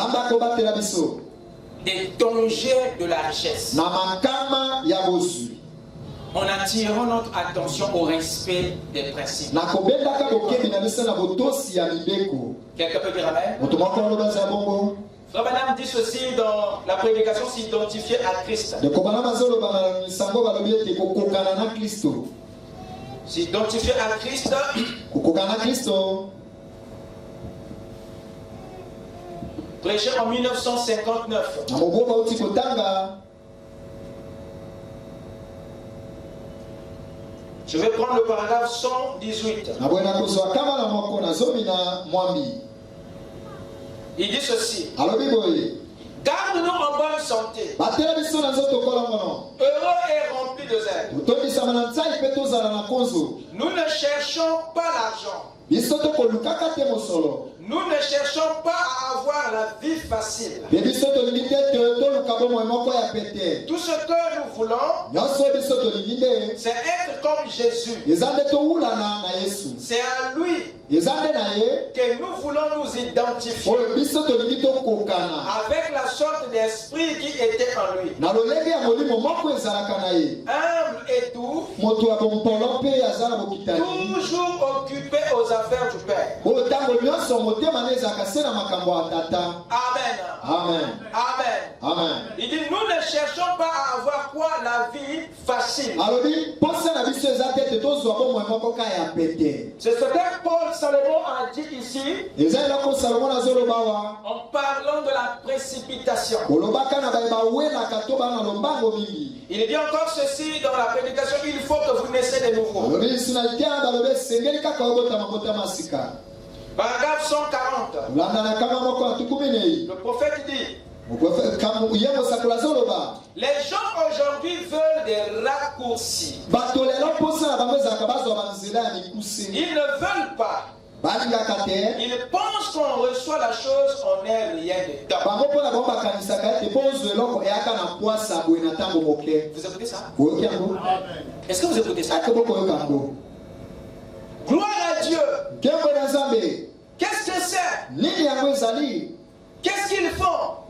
des dangers de la richesse. en attirant notre attention au respect des principes. Quelqu'un peut dire amen? Frère Branham dit ceci dans la prédication, s'identifier à Christ. S'identifier à Christ. Prêché en 1959. Je vais prendre le paragraphe 118. Il dit ceci. Garde-nous en bonne santé, heureux et remplis de zèle. Nous ne cherchons pas l'argent. Nous ne cherchons pas à avoir la vie facile. Tout ce que nous voulons, c'est être comme Jésus. C'est à lui que nous voulons nous identifier avec la sorte d'esprit qui était en lui. Humble et doux, toujours occupé aux affaires du Père. Amen. Amen. Amen. Amen. Il dit, nous ne cherchons pas à avoir quoi? La vie facile. C'est ce que Paul Salomon a dit ici en parlant de la précipitation. Il dit encore ceci dans la prédication, il faut que vous naissiez de nouveau. Paragraphe 140. Le prophète dit, les gens aujourd'hui veulent des raccourcis. Ils ne veulent pas. Ils pensent qu'on reçoit la chose, on n'est rien dedans. Vous écoutez ça? Est-ce que vous écoutez ça? Gloire à Dieu. Qu'est-ce que c'est? Qu'est-ce qu'ils font?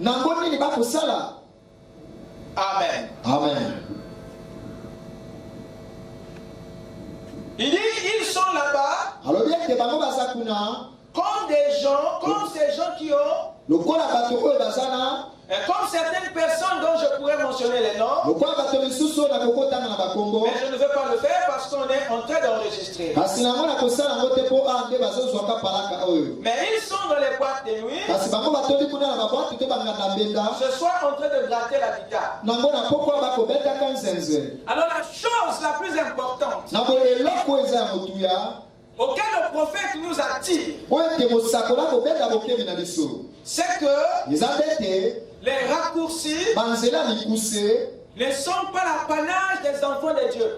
Amen. Amen. Il dit, ils sont là-bas comme des gens, comme ces gens qui ont, comme certaines personnes dont je pourrais mentionner les noms, mais je ne veux pas le faire parce qu'on est en train d'enregistrer. Mais ils sont dans les boîtes de nuit, ce soir en train de gratter la guitare. Alors la chose la plus importante auquel le prophète nous attire, c'est que les raccourcis ne sont pas l'apanage des enfants de Dieu.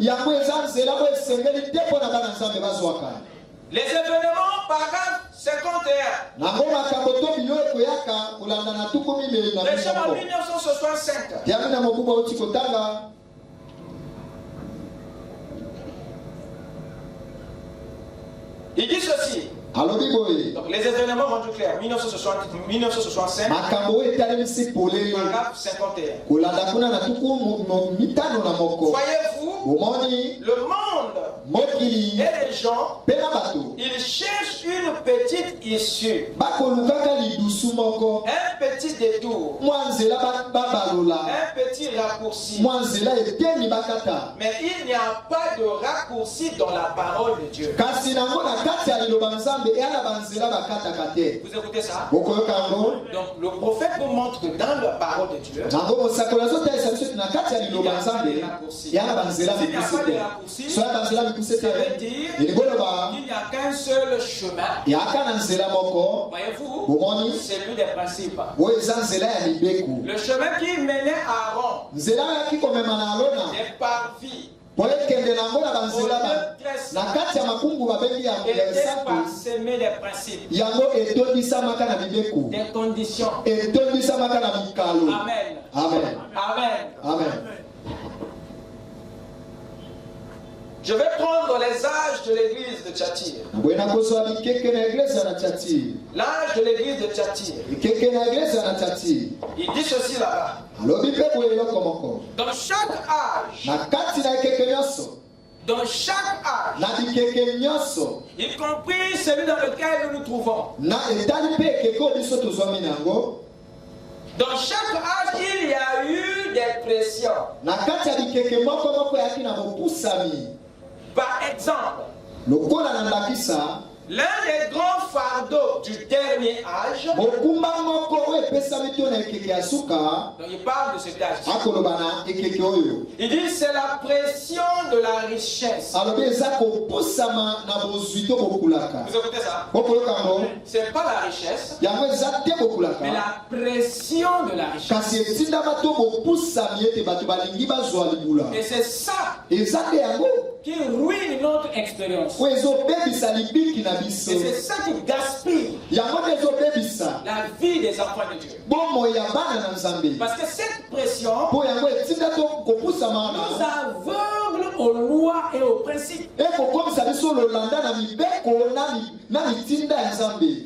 Les événements, paragraphe 51. Prêché en 1965. Il dit ceci. Donc les événements rendus clairs. 1965. Paragraphe 51. Voyez-vous, le monde et les gens, ils cherchent une petite issue, un petit détour, un petit raccourci. Mais il n'y a pas de raccourci dans la parole de Dieu. Vous écoutez ça? Donc le prophète vous montre que dans la parole de Dieu, il n'y a pas de raccourci. S'il n'y a pas de raccourci, ça veut dire qu'il n'y a qu'un seul chemin. Voyez-vous, c'est celui des principes. Le chemin qui menait à Aaron, des parvis, était parsemé des principes, des conditions. Amen. Amen. Amen. Amen. Je vais prendre les âges de l'église de Tchatir. L'âge de l'église de Tchatir. Il dit ceci là-bas. Dans chaque âge, dans chaque âge, y compris celui dans lequel nous nous trouvons, dans chaque âge, il y a eu des pressions. Par exemple, l'un des grands fardeaux du dernier âge, donc il parle de cet âge. Il dit c'est la pression de la richesse. Vous écoutez ça? C'est pas la richesse, mais la pression de la richesse. Et c'est ça qui ruine notre expérience. Et c'est ça qui gaspille la vie des enfants de Dieu. Parce que cette pression nous aveugle aux lois et aux principes.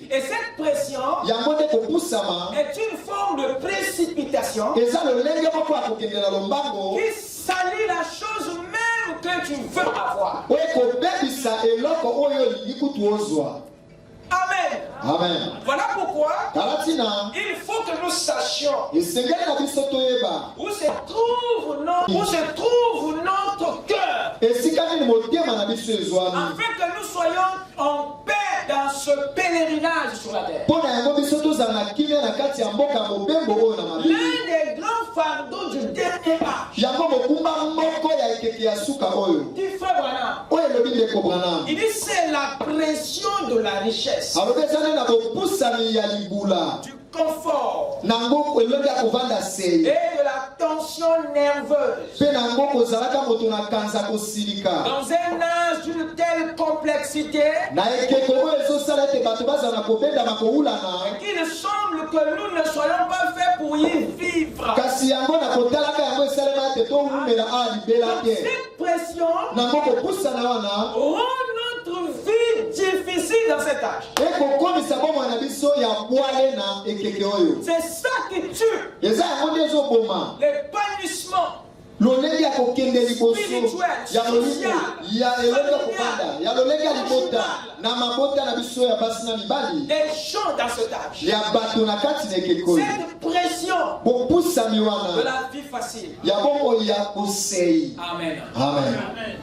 Et cette pression est une forme de précipitation qui salit la chose même que tu veux avoir. Amen. Amen. Voilà pourquoi il faut que nous sachions où se trouve notre cœur, afin que nous soyons en paix dans ce pèlerinage sur la terre. L'un des grands fardeaux du dernier âge, dit Frère Branham, il dit c'est la pression de la richesse, du confort et de la tension nerveuse. Dans un âge d'une telle complexité, qu'il semble que nous ne soyons pas faits pour y vivre. Cette pression rend notre vie difficile dans cet âge. C'est ça qui tue l'épanouissement des gens dans cet âge. Cette pression de la vie facile. Amen. Amen.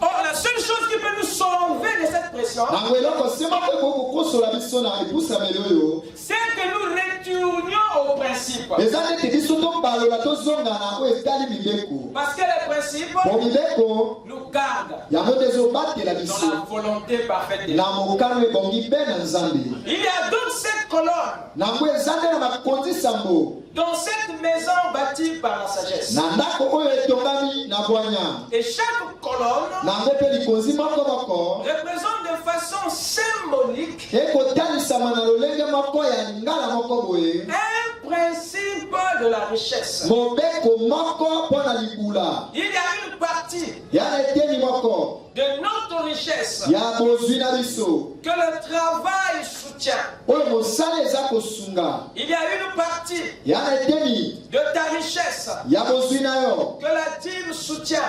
Or, la seule chose qui peut nous sauver de cette pression, c'est que nous retournions au principe. Parce que les principes nous gardent dans la volonté parfaite de Dieu. Il y a donc cette colonne dans cette maison bâtie par la sagesse. Et chaque colonne représente de façon symbolique un principe de la richesse. Il y a une partie de notre richesse que le travail soutient. Il y a une partie de ta richesse que la dîme soutient.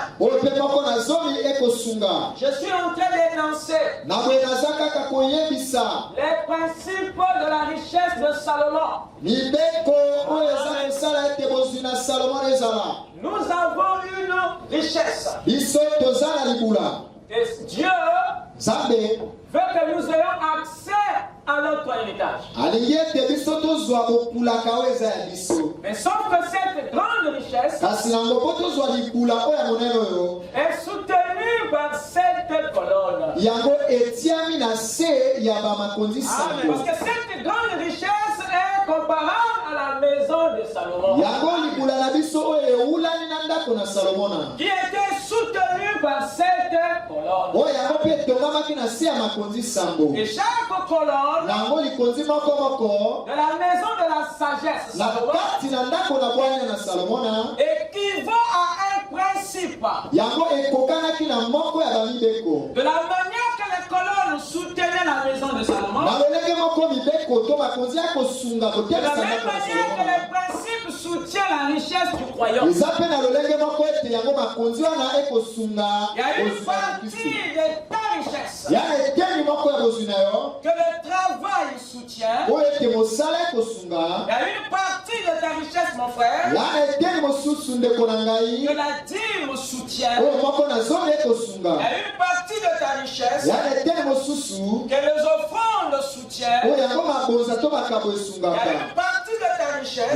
Je suis en train d'énoncer les principes de la richesse de Salomon. Nous avons une richesse. Et Dieu veut que nous ayons accès à notre héritage. Mais sauf que cette grande richesse est soutenue par cette colonne. Amen. Parce que cette grande richesse est comparable à la maison de Salomon, qui était soutenue par cette colonne. Et chaque colonne de la maison de la sagesse Salomon équivaut à un principe. De la manière que les colonnes soutenaient la maison de Salomon, de la même manière que les principes soutient la richesse du croyant. Il y a une partie de ta richesse que le travail soutient. Il y a une partie de ta richesse, mon frère, que la dîme soutient. Il y a une partie de ta richesse que les offrandes soutiennent. Il y a une partie de ta richesse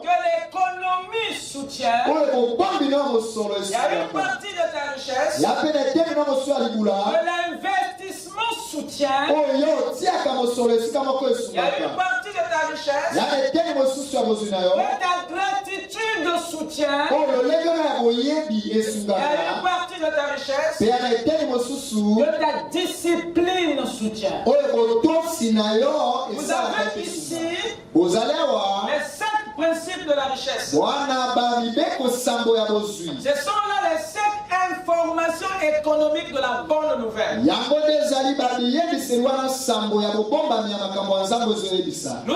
que l'économie soutient. Il y a une partie de ta richesse que l'investissement soutient. Il y a une partie de ta richesse que ta gratitude soutient. Il y a une partie de ta richesse que ta discipline soutient. Vous avez ici les 7 principes de la richesse. Ce sont là les 7 informations économiques de la bonne nouvelle. Nous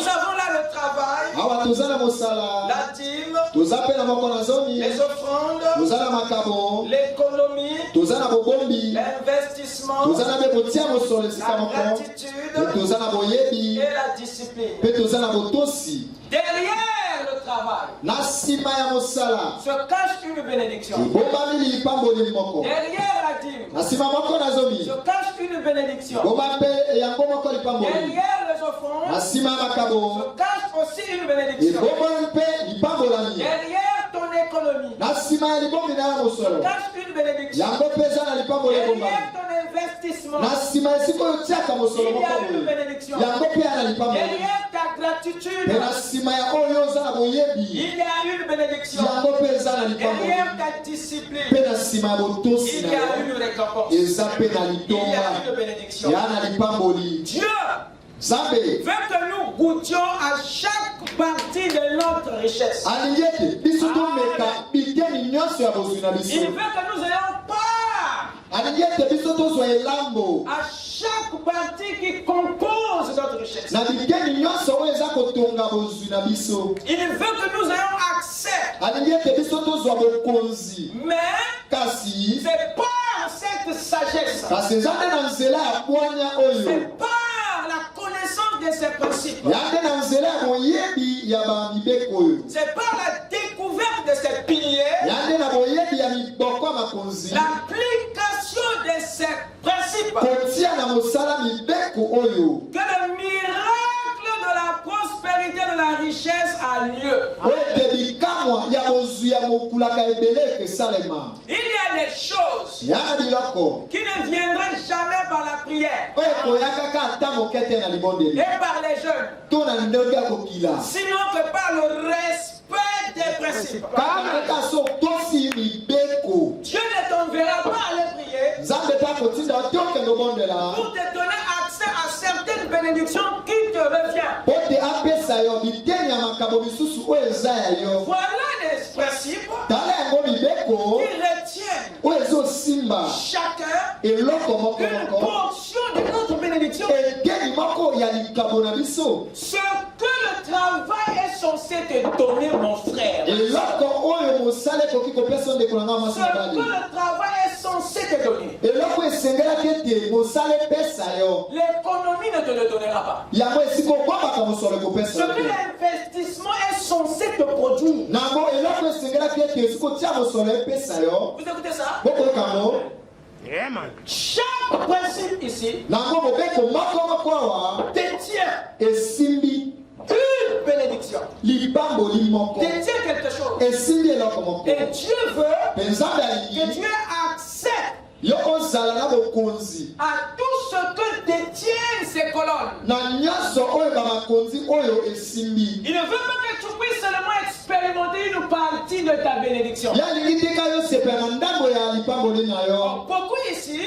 avons là le travail, la dîme, les offrandes, l'économie, l'investissement, la gratitude et la discipline. Derrière le travail se cache une bénédiction. Derrière la dîme se cache une bénédiction. Derrière les offrandes se cache aussi une bénédiction. Derrière ton économie se cache une bénédiction. Derrière ton investissement il y a une bénédiction. Derrière ta gratitude il y a une bénédiction. Derrière ta discipline il y a une récompense. Il y a une bénédiction. Dieu veut que nous goûtions à chaque partie de notre richesse. Il veut que nous ayons part à chaque partie qui compose notre richesse. Il veut que nous ayons accès. Mais c'est par cette sagesse, c'est par la connaissance de ces principes, c'est par la découverte de ces piliers, l'application de ces principes, que le miracle de la prospérité de la richesse a lieu. Il y a des choses qui ne viendraient jamais par la prière et par les jeunes, sinon que par le respect des principes. Dieu ne t'enverra pas aller prier pour te donner accès à certaines bénédictions qui te reviennent. Voilà les principes qui retiennent chacun une portion de notre bénédiction. Ce que le travail est censé te donner, mon frère. Ce que le travail est censé te donner, l'économie ne te le donnera pas. Ce que l'investissement est censé te produire. Vous écoutez ça? Yeah, man. Chaque principe ici détient une bénédiction, détient quelque chose. Et Dieu veut que Dieu accepte à tout ce que détiennent ces colonnes. Il ne veut pas que tu puisses seulement expérimenter une partie de ta bénédiction. Beaucoup ici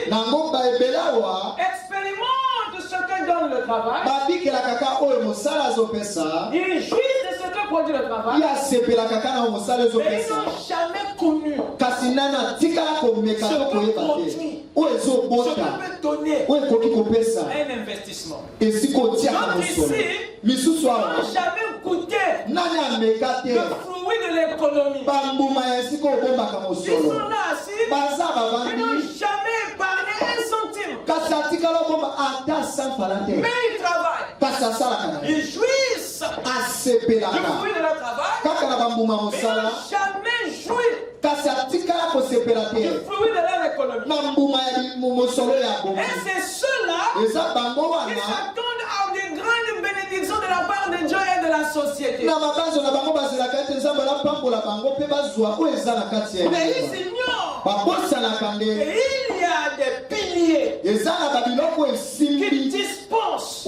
expérimentent ce que donne le travail. Ils jouissent de ce que produit le travail, mais ils n'ont jamais connu ce que produit, ce que peut donner un investissement. Donc ici, ils n'ont jamais goûté le fruit de l'économie. Ils sont là assis, ils n'ont jamais épargné un centime. Mais ils travaillent. Ils jouissent du fruit de leur travail, mais ils n'ont jamais joui du fruit de leur économie. Et c'est ceux-là qui s'attendent à des grandes bénédictions de la part de Dieu et de la société. Mais ils ignorent qu'il y a des piliers qui dispensent.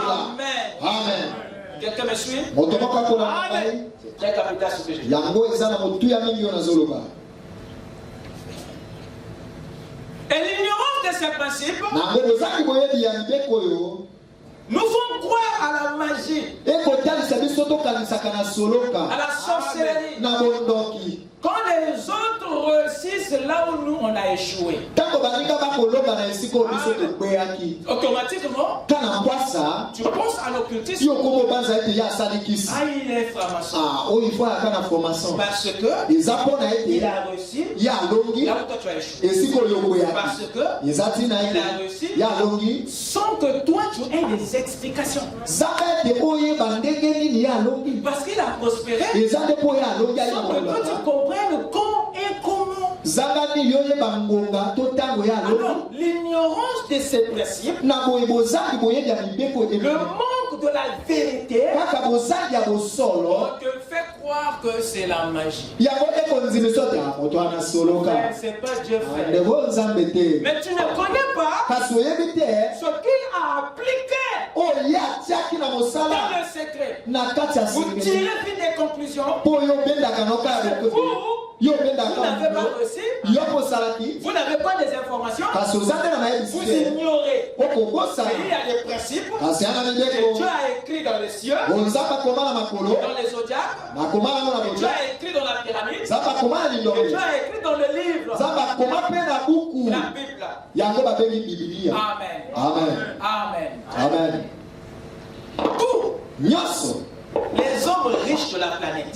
Amen. Amen. Quelqu'un me suit? Amen. C'est très capital ce que je dis. Et l'ignorance de ces principes nous font croire à la magie, à la sorcellerie. Quand les autres réussissent là où nous on a échoué, automatiquement tu penses à l'occultisme. Ah, il est franc-maçon. Parce que il a réussi là où toi tu as échoué. Parce que il a réussi sans que toi tu aies des explications. Parce qu'il a prospéré sans que toi tu comprennes quand et comment. Alors, l'ignorance de ces principes, le manque de la vérité, on te fait croire que c'est la magie. C'est pas Dieu fait. Mais tu ne connais pas ce qu'il a appliqué dans le secret. Vous tirez vite des conclusions. Vous n'avez pas réussi. Vous n'avez pas des informations. Vous ignorez. Il y a des principes que Dieu a écrits dans les cieux, dans les zodiacs, que Dieu a écrits dans la pyramide, que Dieu a écrits dans le livre, la Bible. Amen. Amen. Amen. Amen. Tous les hommes riches de la planète,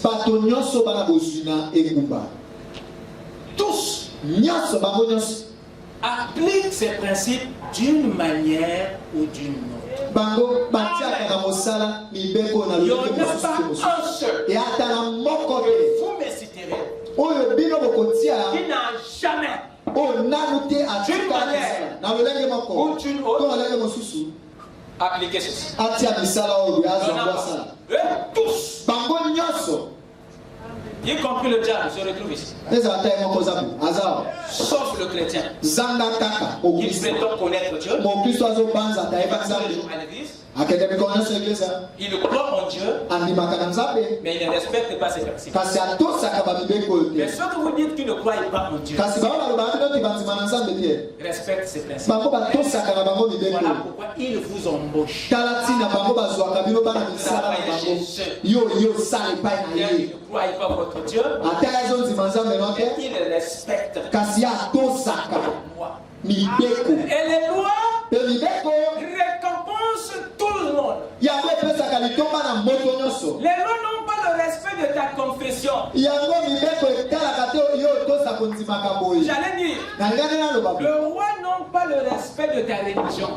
tous appliquent ces principes d'une manière ou d'une autre. Il n'y en a pas un seul que vous me citerez qui n'a jamais d'une manière ou d'une autre appliqué ceci. Tous, y compris le diable, se retrouve ici. Sauf le chrétien qui prétend connaître Dieu. Il va tous les jours à l'église. Il croit en Dieu, mais il ne respecte pas ses principes. Mais ceux que vous dites qu'ils ne croient pas en Dieu, respectent ses principes. Voilà pourquoi ils vous embauchent. Ils ne croient pas votre Dieu, et ils respectent moi. Et les lois récompensent tout le monde. Les lois n'ont pas le respect de ta confession. J'allais dire, le roi n'a pas le respect de ta religion.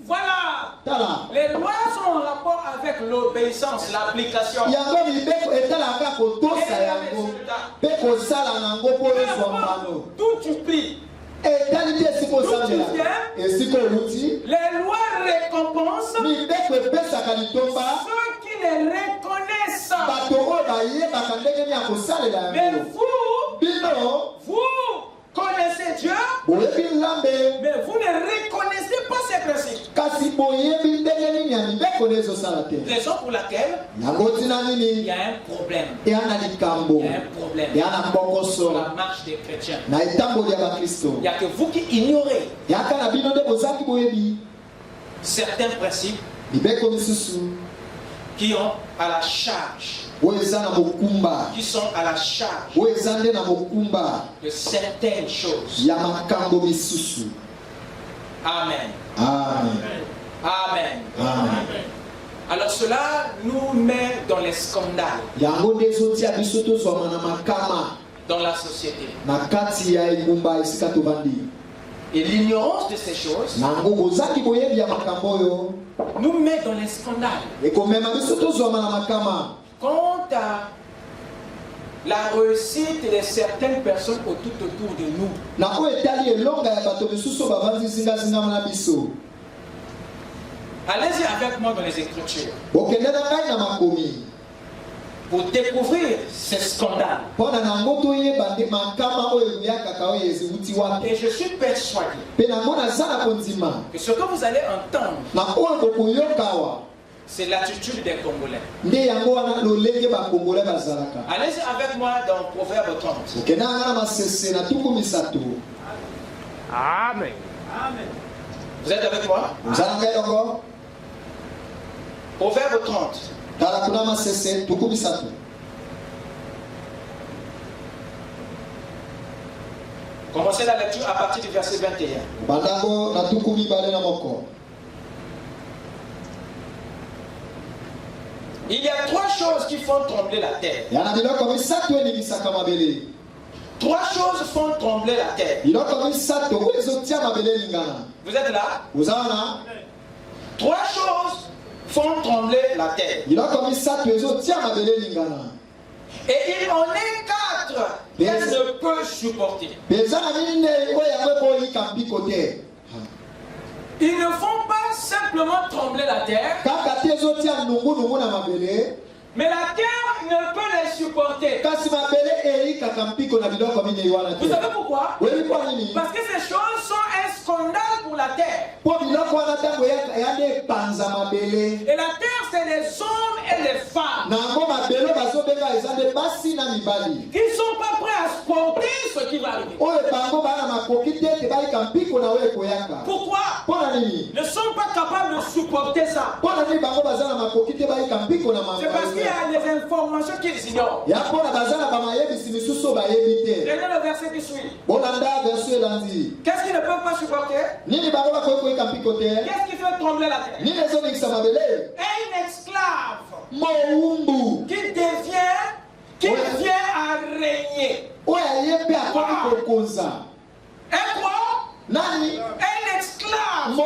Voilà. Les lois sont en rapport avec l'obéissance, l'application. Et le résultat. D'où tu pries, d'où tu viens, les lois récompensent ceux qui les reconnaissent. Mais vous connaissez Dieu, mais vous ne reconnaissez pas ses principes. Raison pour laquelle il y a un problème. Il y a un problème sur la marche des chrétiens. Il n'y a que vous qui ignorez certains principes qui ont à la charge, qui sont à la charge de certaines choses. Amen. Amen. Amen. Amen. Alors cela nous met dans les scandales dans la société. Et l'ignorance de ces choses nous met dans les scandales quant à la réussite de certaines personnes tout autour de nous. Allez-y avec moi dans les Écritures pour découvrir ces scandales. Et je suis persuadé que ce que vous allez entendre, c'est l'attitude des Congolais. Allez-y avec moi dans Proverbe 30. Amen. Amen. Vous êtes avec moi? Proverbe 30. Commencez la lecture à partir du verset 21. Il y a trois choses qui font trembler la terre. Trois choses font trembler la terre. Vous êtes là? Trois choses font trembler la terre. Et il en est quatre qu'elle ne peut supporter. Ils ne font pas simplement trembler la terre, mais la terre ne peut les supporter. Vous savez pourquoi? Parce que ces choses sont un scandale pour la terre. Et la terre, c'est les hommes et les femmes qui ne sont pas prêts à supporter ce qui va arriver. Pourquoi? Ils ne sont pas capables de supporter ça. C'est parce qu'il y a des informations qu'ils ignorent. Regardez le verset qui suit. Qu'est-ce qu'ils ne peuvent pas supporter? Qu'est-ce qui fait trembler la terre? Un esclave qui vient à régner. Un quoi? Un esclave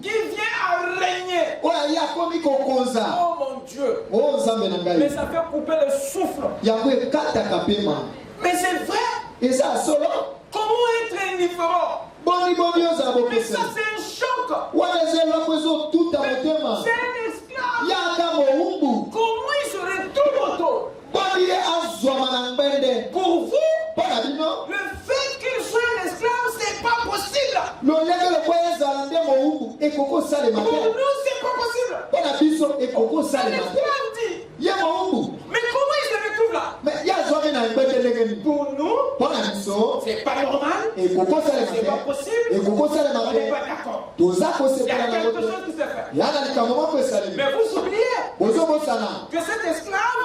qui vient à régner. Oh mon Dieu. Mais ça fait couper le souffle. Mais c'est vrai. Comment être indifférent? Mais ça c'est un choc. C'est un esclave. Comment il serait tout auto? Pour vous, le fait qu'il soit un esclave, c'est pas possible. Pour nous, c'est pas possible. L'esclave dit. Mais comment il se retrouve là? Pour nous, c'est pas normal. C'est pas possible. On n'est pas d'accord. Il y a quelque chose qui s'est fait. Mais vous oubliez que cet esclave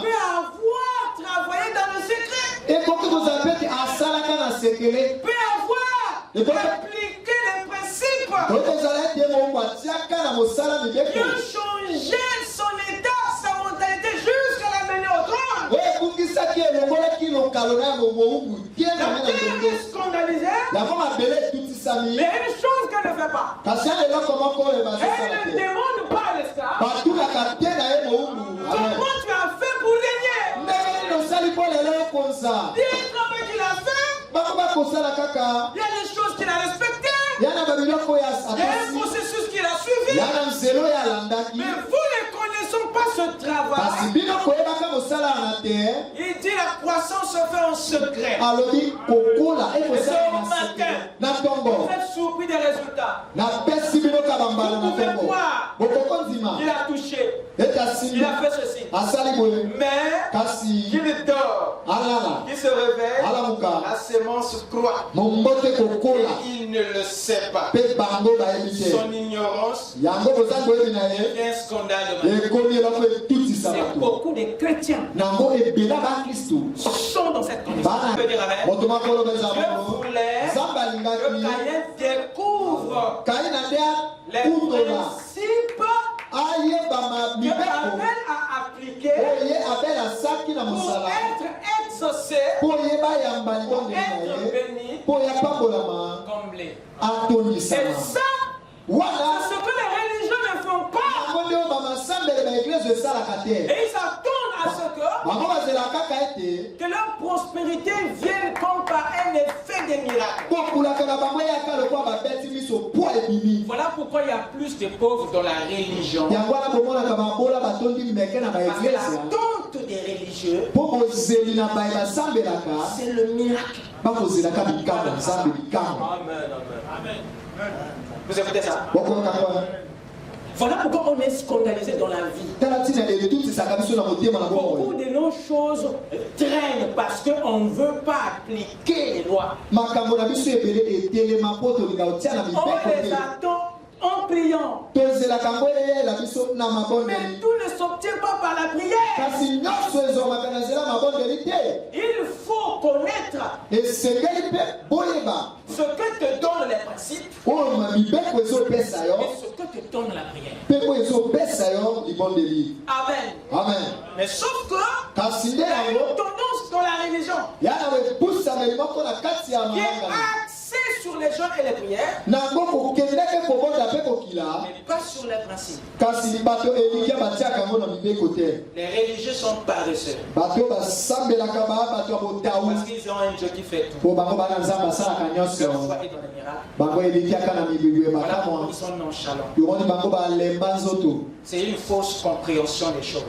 peut avoir travaillé dans le secret. Peut avoir appliqué les principes qui ont changé son état, sa mentalité jusqu'à l'amener au trône. La terre est scandalisée. Mais il y a une chose qu'elle ne fait pas. Elle ne demande pas à l'esclave comment tu as fait pour régner. Il y a un travail qu'il a fait. Il y a des choses qu'il a respectées. Il y a un processus qu'il a suivi. Mais vous ne connaissez pas ce travail. Il dit la croissance se fait en secret. Et ce matin, vous êtes surpris des résultats. Vous pouvez voir. Il a touché. Il a fait ceci. Mais il dort. qui se réveille, la sémence croît. Et il ne le sait pas. Son ignorance devient un scandale. Et beaucoup de chrétiens sont dans cette condition. Je peux dire amen. Je voulais que Caïn découvre les principes que Abel a appliqués pour être exaucé, pour être béni, comblé. Et ça, c'est ce que les religieux ne font pas. Et ils s'attendent à ce que leur prospérité vienne comme par un effet de miracle. Voilà pourquoi il y a plus de pauvres dans la religion. Parce que l'attente des religieux, c'est le miracle. Amen. Vous écoutez ça? Voilà pourquoi on est scandalisé dans la vie. Beaucoup de nos choses traînent parce qu'on ne veut pas appliquer les lois. On les attend en priant. Mais tout ne s'obtient pas par la prière. Il faut connaître ce que te donnent les principes et ce que te donne la prière. Amen. Mais sauf que il y a une tendance dans la religion qui est axée sur les jeûnes et les prières, mais pas sur les principes. Les religieux sont paresseux parce qu'ils ont un Dieu qui fait tout. Voilà pourquoi ils sont nonchalants. C'est une fausse compréhension des choses.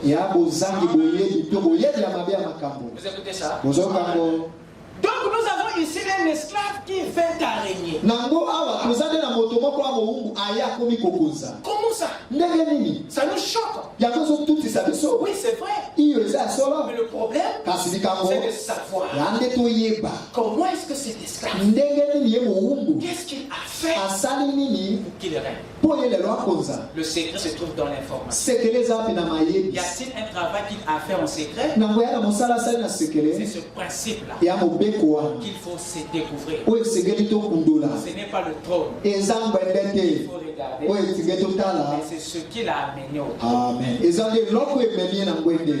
Vous écoutez ça? Donc nous avons ici un esclave qui fait araignée. Comment ça? Ça nous choque. Oui, c'est vrai. Mais le problème, c'est de savoir comment est-ce que cet esclave, qu'est-ce qu'il a fait pour qu'il règne. Le secret se trouve dans l'information. Y a-t-il un travail qu'il a fait en secret? C'est ce principe-là qu'il faut se découvrir. Ce n'est pas le trône. Il faut regarder. Mais c'est ce qu'il a amené au trône.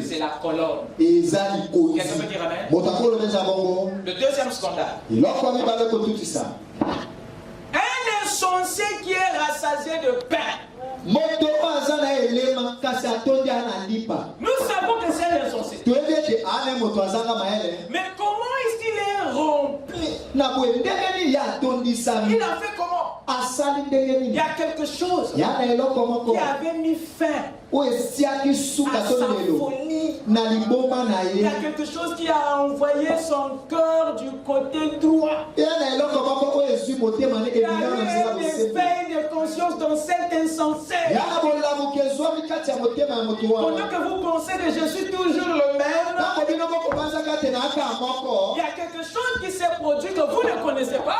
C'est la colonne. Qu'est-ce que veut dire amen? Le deuxième scandale. Un insensé qui est rassasié de pain. Nous savons que c'est un insensé. Mais comment est-ce qu'il est rempli? Il a fait comment? Il y a quelque chose qui avait mis fin à sa folie. Il y a quelque chose qui a envoyé son cœur du côté droit. Il y a eu un éveil de conscience dans cet insensé. Pendant que vous pensez que je suis toujours le même, il y a quelque chose qui s'est produit que vous ne connaissez pas,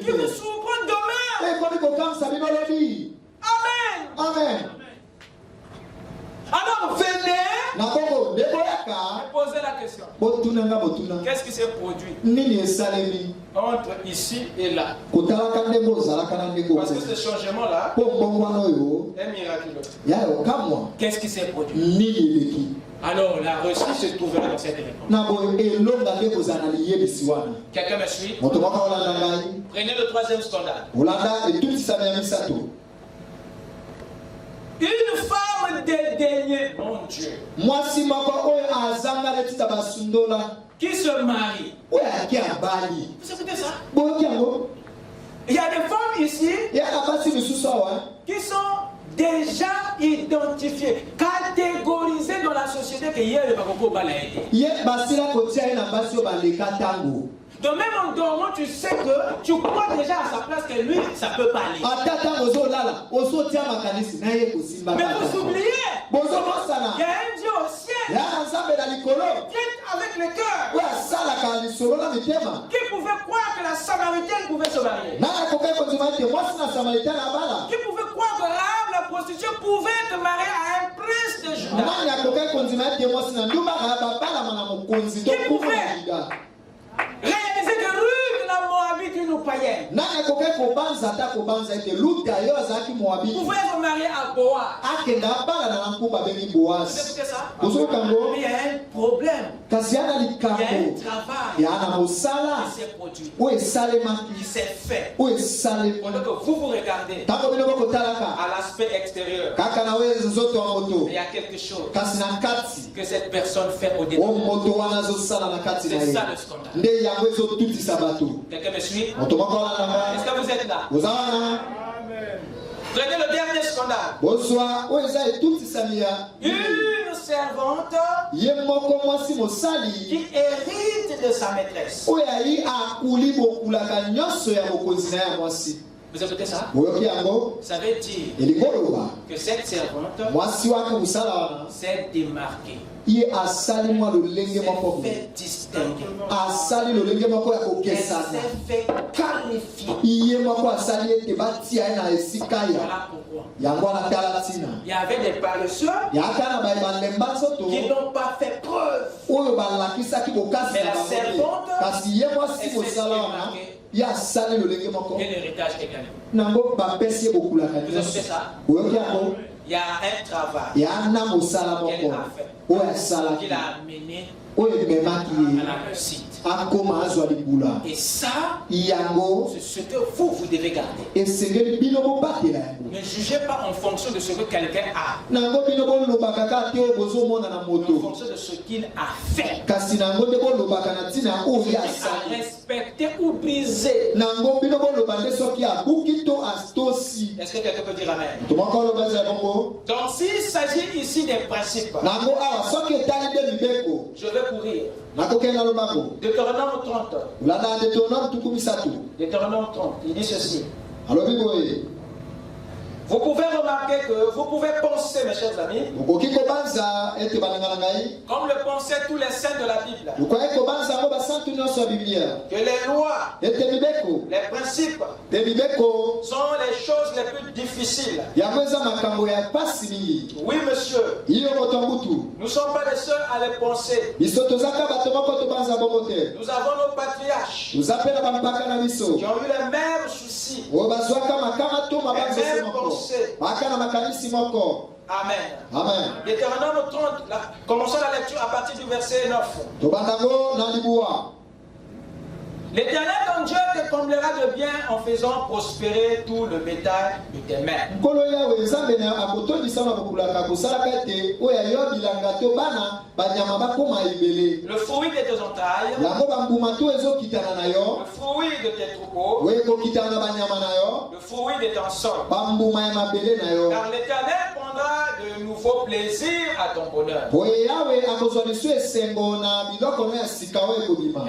qui vous surprend demain. Amen. Alors venez poser la question. Qu'est-ce qui s'est produit entre ici et là? Parce que ce changement-là est miraculeux. Qu'est-ce qui s'est produit? Alors la reçue se trouvera dans cette réponse. Quelqu'un me suit? Prenez le troisième scandale. Une femme dédaignée, mon Dieu, qui se marie. Vous écoutez ça? Il y a des femmes ici qui sont déjà identifiées, catégorisées dans la société que hier le Bakoko Balaïde. Donc même en dormant, tu sais que tu crois déjà à sa place que lui, ça peut pas aller. Mais vous oubliez, il y a un Dieu au ciel qui est avec le cœur, qui pouvait croire que la Samaritaine pouvait se marier, qui pouvait croire que Rahab, la prostituée, pouvait te marier à un prince de Juda, qui pouvait réaliser que Ruth, la Moabite, une païenne, pouvait se marier à Boaz. Vous écoutez ça? Mais il y a un problème. Il y a un travail qui s'est produit, qui s'est fait. Pendant que vous regardez à l'aspect extérieur, il y a quelque chose que cette personne fait au début. C'est ça le scandale. Quelqu'un me suit? Est-ce que vous êtes là? Prenez le dernier scandale. Une servante qui hérite de sa maîtresse. Vous écoutez ça? Ça veut dire que cette servante s'est démarquée. Elle s'est fait distinguer. Elle s'est fait qualifier. Voilà pourquoi. Il y avait des paresseux qui n'ont pas fait preuve. Mais la servante, elle s'est démarquée. Et l'héritage est gagné. Vous écoutez ça? Il y a un travail qu'elle a fait, qu'il a amené à la réussite. Et ça, c'est ce que vous devez garder. Ne jugez pas en fonction de ce que quelqu'un a, mais en fonction de ce qu'il a fait. Il a respecté ou brisé. Est-ce que quelqu'un peut dire amen? Donc s'il s'agit ici des principes, je vais courir. Deutéronome 30. Deutéronome 30, il dit ceci. Vous pouvez remarquer que vous pouvez penser, mes chers amis, comme le pensaient tous les saints de la Bible, que les lois, les principes sont les choses les plus difficiles. Oui, monsieur, nous ne sommes pas les seuls à les penser. Nous avons nos patriarches qui ont eu les mêmes soucis, les mêmes pensées. Amen. Amen. Deutéronome 30, commençons la lecture à partir du verset 9. L'Éternel ton Dieu te comblera de bien en faisant prospérer tout le bétail de tes mains. Le fruit de tes entrailles, le fruit de tes troupeaux, le fruit de ton sol. Car l'Éternel prendra de nouveaux plaisirs à ton bonheur.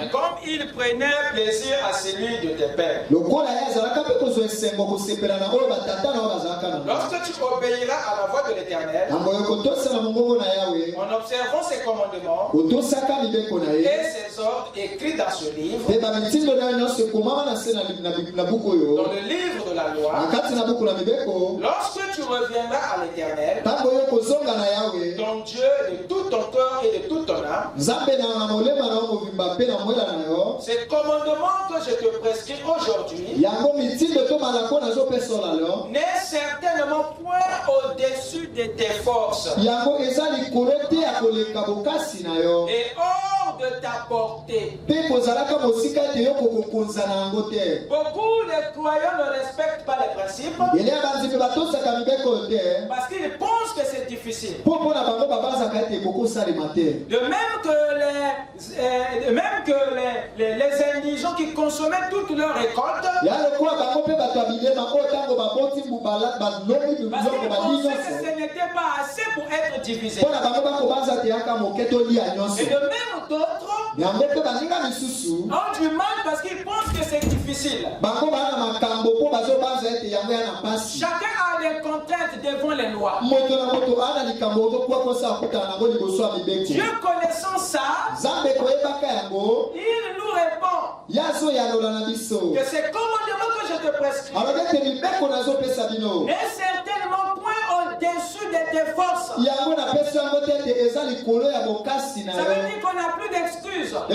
Et comme il prenait plaisir à celui de tes pères, lorsque tu obéiras à la voix de l'Éternel, en observant ses commandements et ses ordres écrits dans ce livre, dans le livre de la loi, lorsque tu reviendras à l'Éternel, ton Dieu, de tout ton cœur et de toute ton âme, ces commandements que je te prescris aujourd'hui n'est certainement point au-dessus de tes forces et hors de ta portée. Beaucoup de croyants ne respectent pas les principes parce qu'ils pensent que c'est difficile. De même que les indigents qui qui consommaient toute leur récolte. Parce qu'ils pensaient que ce n'était pas assez pour être divisé. Et de même d'autres ont du mal parce qu'ils pensent que c'est difficile. Chacun a des contraintes devant les lois. Dieu connaissant ça, il nous répond que c'est commandement que je te prescris n'est certainement point au-dessus de tes forces. Ça veut dire qu'on n'a plus d'excuses. Et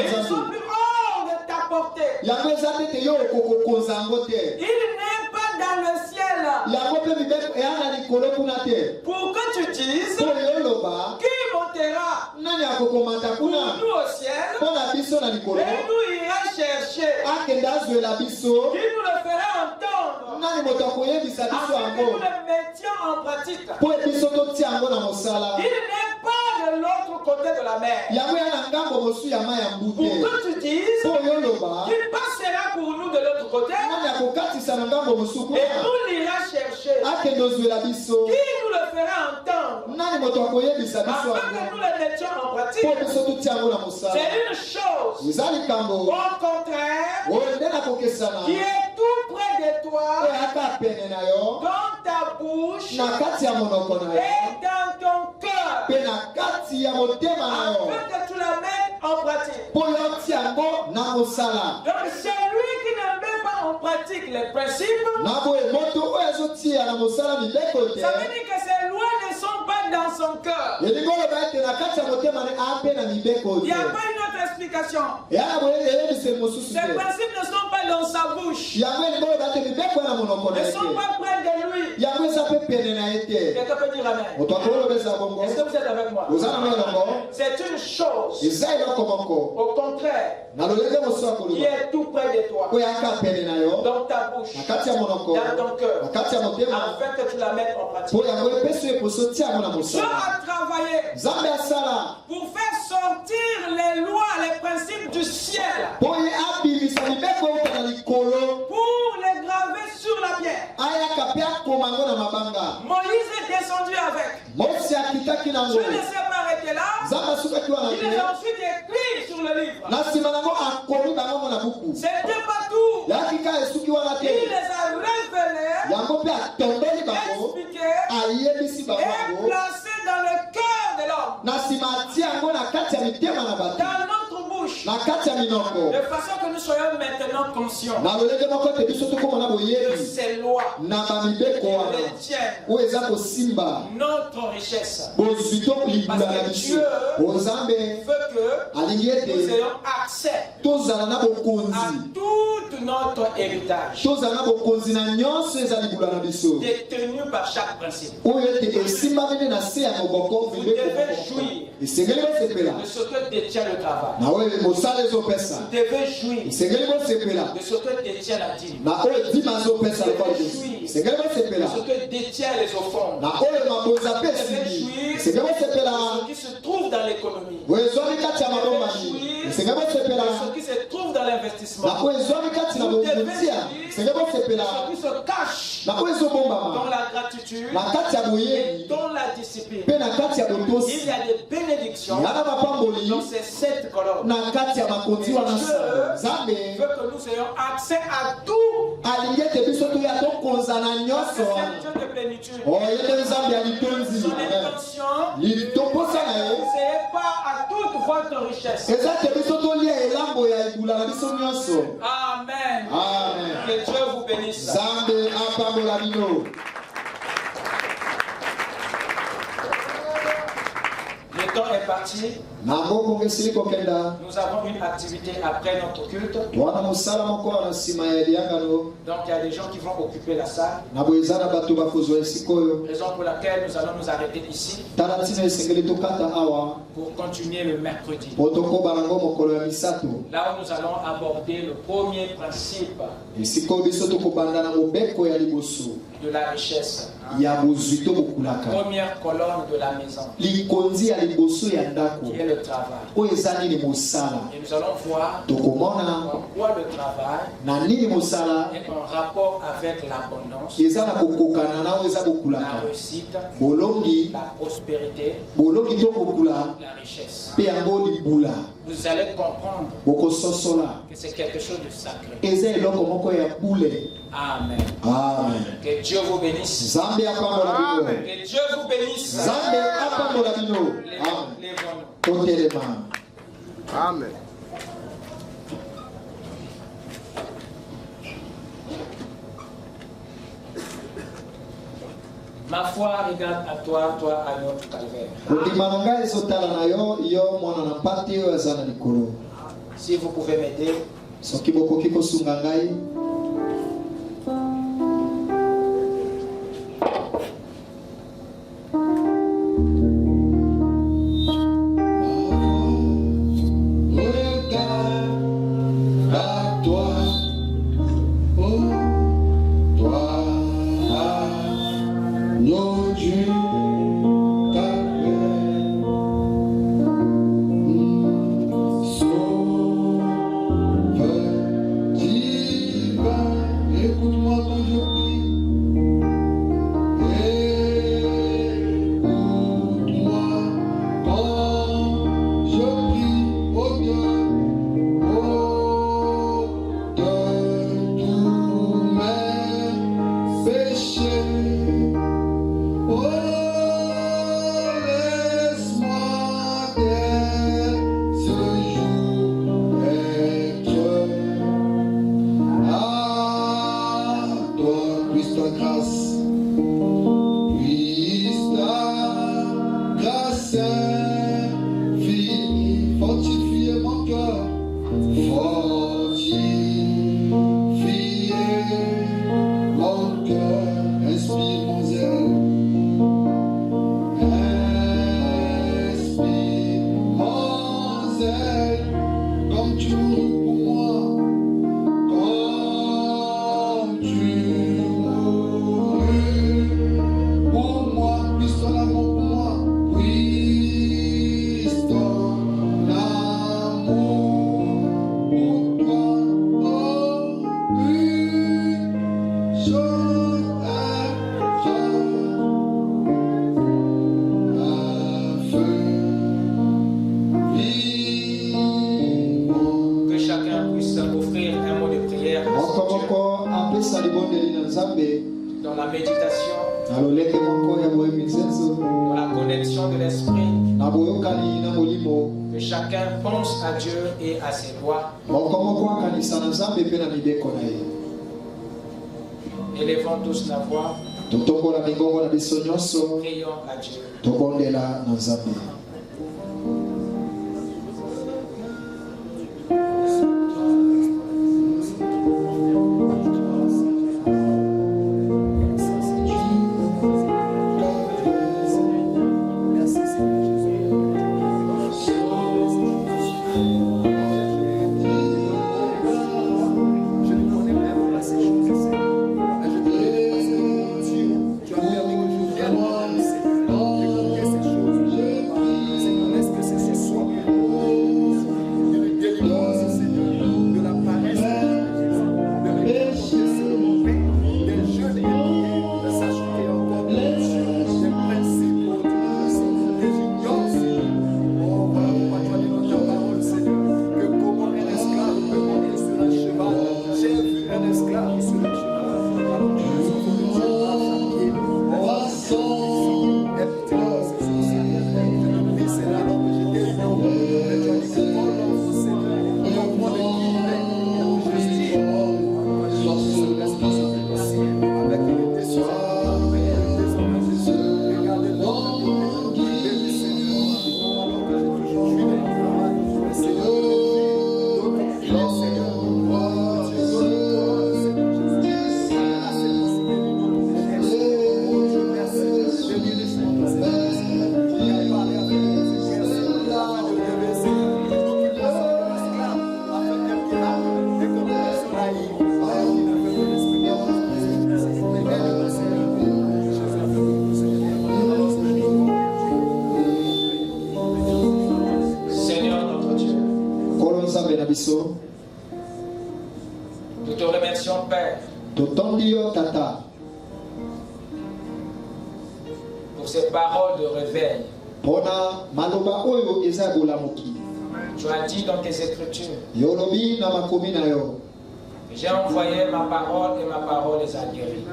ils sont plus hors de ta portée. Il n'est pas dans le ciel pour que tu dises qui montera pour nous au ciel et nous ira chercher qui nous le fera entendre afin que nous le mettions en pratique. Il n'est pas de l'autre côté de la mer pour que tu dises qu'il passera pour nous de l'autre côté et nous l'ira chercher qui nous le fera entendre afin que nous le mettions en pratique. C'est une chose au contraire qui est tout près de toi dans ta bouche et dans ton cœur afin que tu la mettes en pratique. Donc celui qui ne met pas en pratique les principes, ça veut dire que ces lois ne sont pas dans son cœur. Il n'y a pas une autre explication. Ces principes ne sont pas dans sa bouche. Ils ne sont pas près de lui. Quelqu'un peut dire amen. Est-ce que vous êtes avec moi? C'est une chose au contraire qui est tout près de toi, dans ta bouche, dans ton cœur, afin que tu la mettes en pratique. Dieu a travaillé pour faire sortir les lois, les principes du ciel, pour les graver sur la pierre. Moïse est descendu avec. Dieu ne s'est pas arrêté là. Il est ensuite écrit sur le livre. C'était pas tout. Il les a révélés, expliqués et placés dans le cœur de l'homme, dans notre bouche, de façon que nous soyons maintenant conscients de ces lois qui tiennent notre richesse. Parce que Dieu veut que nous ayons accès à tout notre héritage détenu par chaque principe. Vous devez jouir de ce que détient le travail. Vous devez jouir de ce que détient la dîme. Vous devez jouir de ce que détient les offrandes. Vous devez jouir de ce qui se trouve dans l'économie. Vous devez jouir de ce qui se trouve dans l'investissement. Vous devez jouir de ce qui se cache dans la gratitude et dans la discipline. Il y a des bénédictions dans ces 7 colonnes. Dieu veut que nous ayons accès à tout. Parce que c'est un Dieu de plénitude. Son intention, c'est pas à toute votre richesse. Amen. Que Dieu vous bénisse. Le temps est parti. Nous avons une activité après notre culte. Donc il y a des gens qui vont occuper la salle. Raison pour laquelle nous allons nous arrêter ici pour continuer le mercredi. Là où nous allons aborder le premier principe de la richesse. ya bozwito bokulaka. Première colonne de la maison. Likonzi ya liboso ya ndako. Qui est le travail. Oyo eza nini mosala. Et nous allons voir tokomona pourquoi le travail na nini mosala est en rapport avec l'abondance, eza na kokokana na oyo eza bokulaka. la réussite, bolongi, la prospérité, bolongi to kokula, la richesse. pe yango libula. Vous allez comprendre bokososola que c'est quelque chose de sacré. eza eloko moko ya bule. Amen. Amen. Que Dieu vous bénisse. Zambe apambola bino. Que Dieu vous bénisse. Zambe apambola bino. Lèvons-nous. Otelema. Amen. Ma foi regarde à toi, toi à notre calvaire. Si vous pouvez m'aider. Dans la méditation, dans la connexion de l'esprit, que chacun pense à Dieu et à ses lois. Élevons tous la voix. Prions à Dieu. Seigneur. Nous te remercions, Père, pour ces paroles de réveil. Tu as dit dans tes Écritures, j'ai envoyé ma parole et ma parole les a guéris.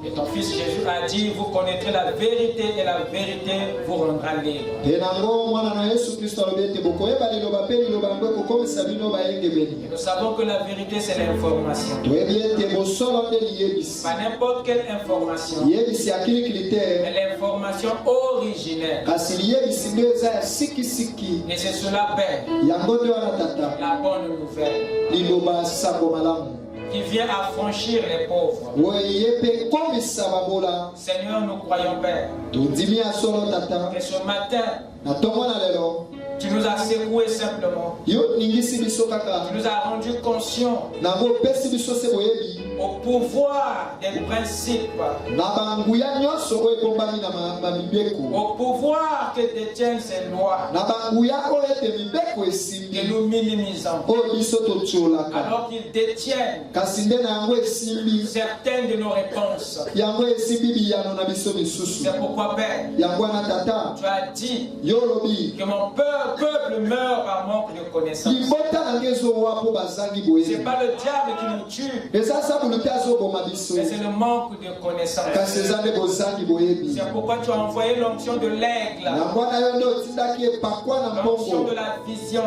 Et ton fils Jésus a dit, vous connaîtrez la vérité et la vérité vous rendra libre. Et nous savons que la vérité c'est l'information. Pas n'importe quelle information, mais l'information originelle. Et c'est cela, Père, la bonne nouvelle qui vient affranchir les pauvres. Seigneur, nous croyons, Père, que ce matin, tu nous as secoué simplement. Tu nous as rendu conscients au pouvoir des principes, au pouvoir que détiennent ces lois, que nous minimisons, alors qu'ils détiennent certaines de nos réponses. C'est pourquoi, Père, tu as dit que mon peuple meurt par manque de connaissance. C'est pas le diable qui nous tue, mais c'est le manque de connaissance. C'est pourquoi tu as envoyé l'onction de l'aigle, l'onction de la vision.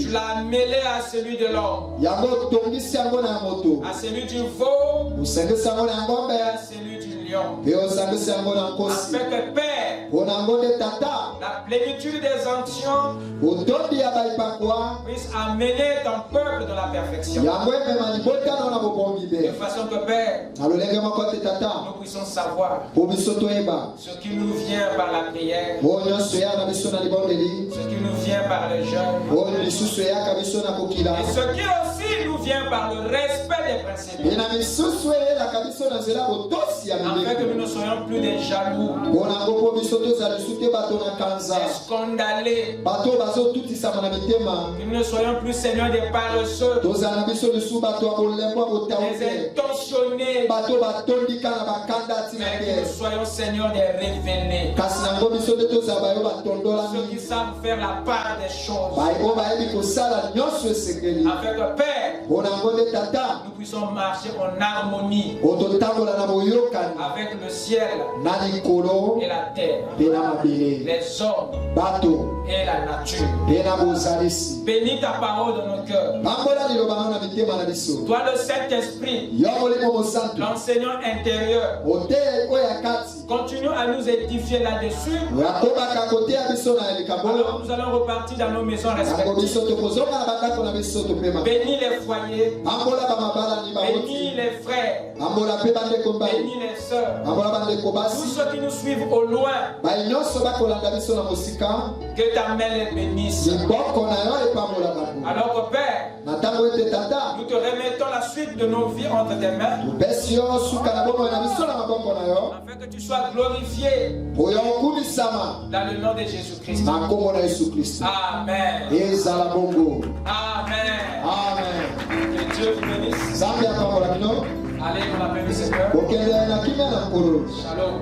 Tu l'as mêlé à celui de l'homme, à celui du veau, à celui du lion, afin que, Père, la plénitude des onctions puisse amener ton peuple dans la perfection. De façon que, Père, nous puissions savoir ce qui nous vient par la prière, ce qui nous vient par le jeûne, et ce qui aussi nous vient par le respect des principes, afin que nous ne soyons plus des jaloux, des scandalés, que nous ne soyons plus seigneurs des paresseux, des intentionnés, mais que nous soyons seigneurs des révélés, ceux qui savent faire la part des choses, afin que, Père, nous puissions marcher en harmonie avec le ciel et la terre, les hommes et la nature. Bénis ta parole dans nos cœurs. Toi, le Saint-Esprit, l'enseignant intérieur, continue à nous édifier là-dessus. Alors nous allons repartir dans nos maisons respectives. Bénis les foyers, bénis les frères, bénis les sœurs, tous ceux qui nous suivent au loin, que ta main les bénisse. Alors que, Père, nous te remettons la suite de nos vies entre tes mains, afin que tu sois glorifié dans le nom de Jésus-Christ. Amen. Amen. Que Dieu vous bénisse. Allez, on l'appelle le Seigneur. Shalom.